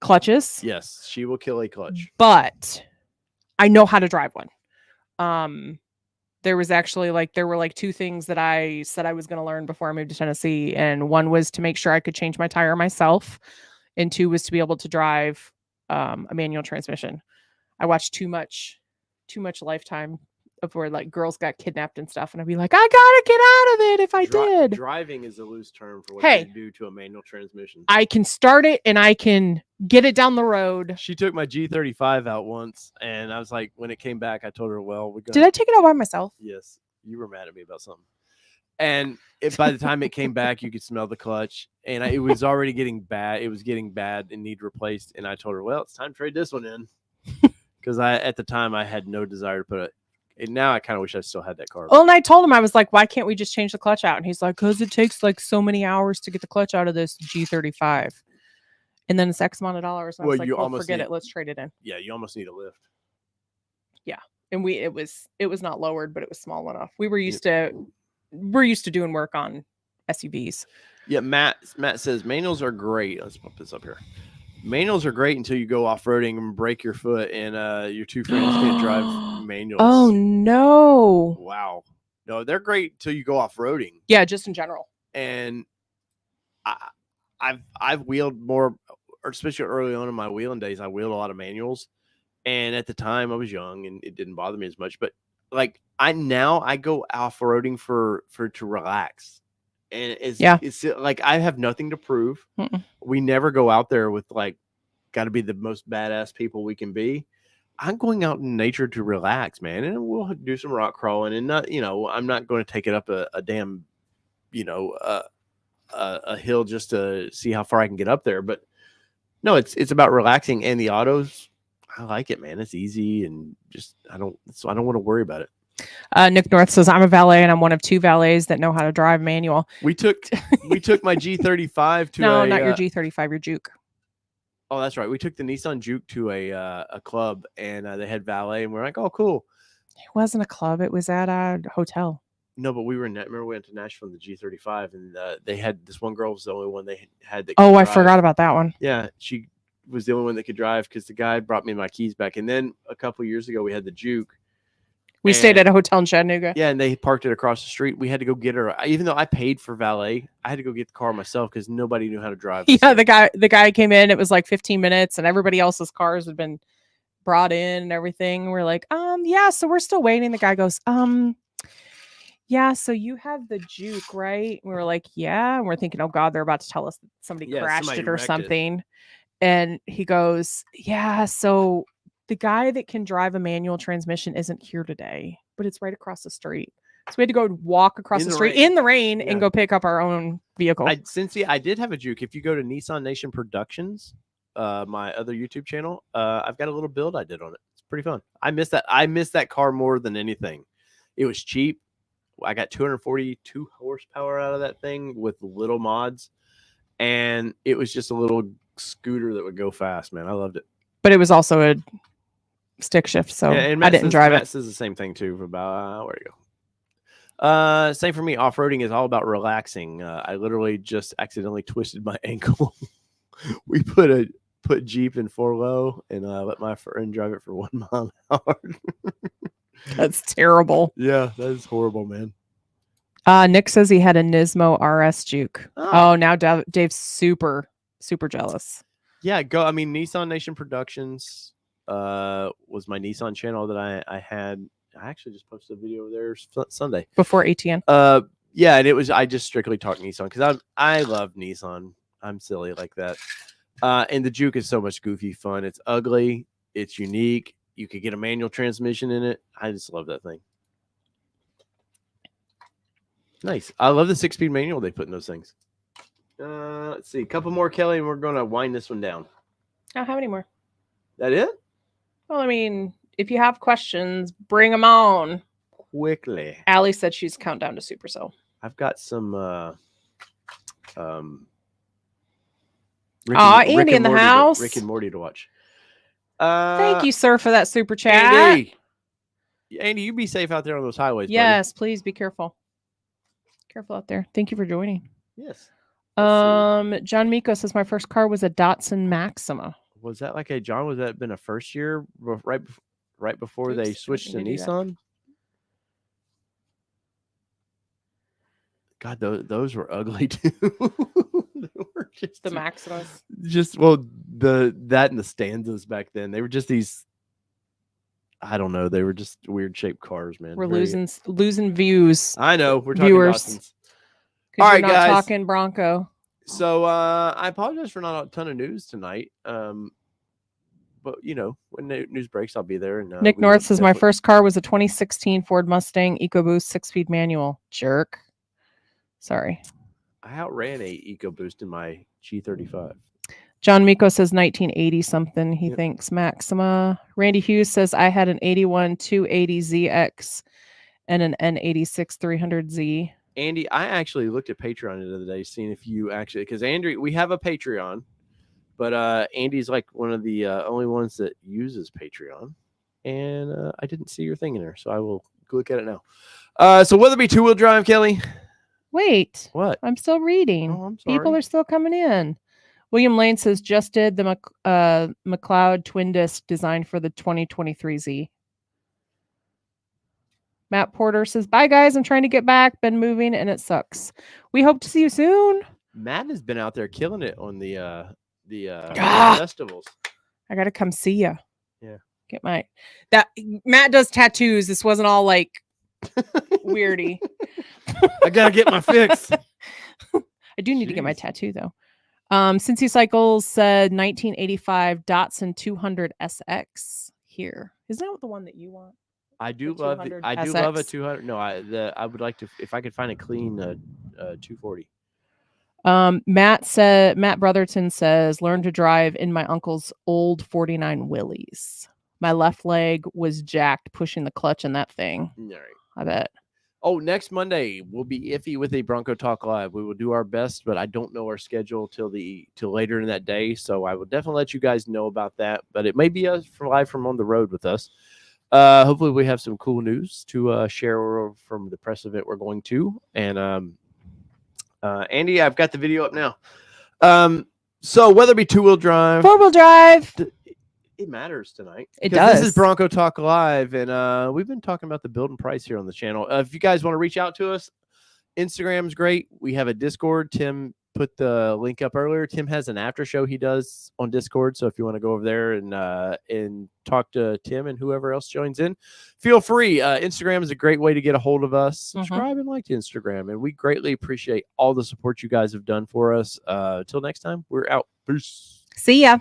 clutches. Yes, she will kill a clutch. But I know how to drive one. There was actually there were 2 things that I said I was going to learn before I moved to Tennessee. And one was to make sure I could change my tire myself. And 2 was to be able to drive a manual transmission. I watched too much Lifetime of where like girls got kidnapped and stuff, and I'd be like, I gotta get out of it if I did. Driving is a loose term for what Hey, you do to a manual transmission. I can start it and I can get it down the road. She took my G35 out once, and I was like, when it came back, I told her, well, Did I take it out by myself? Yes, you were mad at me about something. And by the time it came back, you could smell the clutch, and it was already getting bad. It was getting bad and need replaced. And I told her, well, it's time to trade this one in, because at the time I had no desire to put it. And now I kind of wish I still had that car. Well, and I told him, I was like, why can't we just change the clutch out? And he's like, because it takes like so many hours to get the clutch out of this G35. And then it's X amount of dollars. And I was like, well, forget it. Let's trade it in. Yeah, you almost need a lift. Yeah. And it was not lowered, but it was small enough. We're used to doing work on SUVs. Yeah, Matt says manuals are great. Let's pump this up here. Manuals are great until you go off-roading and break your foot, and your two friends can't drive manuals. Oh no! Wow, no, they're great until you go off-roading. Yeah, just in general. And I've wheeled more, or especially early on in my wheeling days, I wheeled a lot of manuals, and at the time I was young and it didn't bother me as much. But like I go off-roading to relax. And it's like I have nothing to prove. Mm-mm. We never go out there with like got to be the most badass people we can be. I'm going out in nature to relax, man, and we'll do some rock crawling and not, I'm not going to take it up a damn, a hill just to see how far I can get up there. But no, it's about relaxing, and the autos, I like it, man. It's easy and just I don't want to worry about it. Nick North says, I'm a valet and I'm one of 2 valets that know how to drive manual. We took my G35 to no, not your G35, your Juke. Oh, that's right. We took the Nissan Juke to a club, and they had valet, and we're like, oh, cool. It wasn't a club. It was at a hotel. No, but remember we went to Nashville in the G35, and they had this one girl was the only one they had that I forgot about that one. Yeah, she was the only one that could drive because the guy brought me my keys back. And then a couple of years ago, we had the Juke. We stayed at a hotel in Chattanooga. Yeah, and they parked it across the street. We had to go get her. Even though I paid for valet, I had to go get the car myself because nobody knew how to drive. Yeah, the guy came in. It was like 15 minutes, and everybody else's cars had been brought in and everything. We're like, yeah, so we're still waiting. The guy goes, yeah, so you have the Juke, right? And we were like, yeah. And we're thinking, oh God, they're about to tell us that somebody crashed it or something. And he goes, yeah, so the guy that can drive a manual transmission isn't here today, but it's right across the street. So we had to go walk across the street in the rain and go pick up our own vehicle. I did have a Juke. If you go to Nissan Nation Productions, my other YouTube channel, I've got a little build I did on it. It's pretty fun. I miss that car more than anything. It was cheap. I got 242 horsepower out of that thing with little mods, and it was just a little scooter that would go fast, man. I loved it. But it was also a stick shift, so I didn't drive it. Matt says the same thing too about where you go. Same for me. Off-roading is all about relaxing. I literally just accidentally twisted my ankle. We put Jeep in 4-low and let my friend drive it for 1 mile an hour. That's terrible. Yeah, that is horrible, man. Nick says he had a Nismo RS Juke. Oh, now Dave's super jealous. Yeah, go. I mean, Nissan Nation Productions was my Nissan channel that I had. I actually just posted a video there Sunday before ATN. Yeah, and it was I just strictly talk Nissan because I love Nissan. I'm silly like that. And the Juke is so much goofy fun. It's ugly. It's unique. You could get a manual transmission in it. I just love that thing. Nice. I love the 6-speed manual they put in those things. Let's see. A couple more, Kelly, and we're going to wind this one down. I don't have any more. That it? Well, I mean, if you have questions, bring them on. Quickly. Allie said she's countdown to Supercell. I've got some Andy in the house. Rick and Morty to watch. Thank you, sir, for that super chat. Andy, you be safe out there on those highways. Yes, buddy. Please be careful. Careful out there. Thank you for joining. Yes. John Miko says my first car was a Datsun Maxima. Was that like John? Was that been a first year right before they switched to Nissan? God, those were ugly too. They were just the Maximas. That and the Stanzas back then. They were just these I don't know. They were just weird shaped cars, man. We're losing views. I know. We're talking viewers. Dawson's. All All right, right, not guys. talking Bronco. So I apologize for not a ton of news tonight. But you know, when news breaks, I'll be there. And Nick North says my first car was a 2016 Ford Mustang EcoBoost 6-speed manual. Jerk. Sorry. I outran a EcoBoost in my G35. John Miko says 1980 something. He thinks Maxima. Randy Hughes says I had an 81 280ZX and an N86 300Z. Andy, I actually looked at Patreon the other day, seeing if you actually, because Andrew, we have a Patreon, but Andy's like one of the only ones that uses Patreon, and I didn't see your thing in there, so I will look at it now. So whether it be 2-wheel drive, Kelly. Wait, what? I'm still reading. Oh, I'm sorry. People are still coming in. William Lane says just did the McLeod twin disc design for the 2023Z. Matt Porter says, bye guys, I'm trying to get back. Been moving and it sucks. We hope to see you soon. Matt has been out there killing it on the festivals. I gotta come see you. Yeah. Get Matt does tattoos. This wasn't all like weirdy. I gotta get my fix. I do need to get my tattoo though. Cincy Cycles said 1985 Datsun 200 SX here. Isn't that the one that you want? I do love a 200. No, I would like to, if I could find a clean 240. Matt Brotherton says learn to drive in my uncle's old 49 Willys. My left leg was jacked pushing the clutch in that thing. All right. I bet. Oh, next Monday we'll be iffy with a Bronco Talk Live. We will do our best, but I don't know our schedule till later in that day. So I will definitely let you guys know about that. But it may be live from on the road with us. Hopefully we have some cool news to share from the press event we're going to. And Andy, I've got the video up now. So whether it be 2-wheel drive, 4-wheel drive. It matters tonight. It does. This is Bronco Talk Live, and we've been talking about the build and price here on the channel. If you guys want to reach out to us, Instagram's great. We have a Discord. Tim put the link up earlier. Tim has an after show he does on Discord, so if you want to go over there and talk to Tim and whoever else joins in, feel free. Instagram is a great way to get a hold of us. Subscribe and like to Instagram, and we greatly appreciate all the support you guys have done for us. Till next time, we're out. Peace. See ya.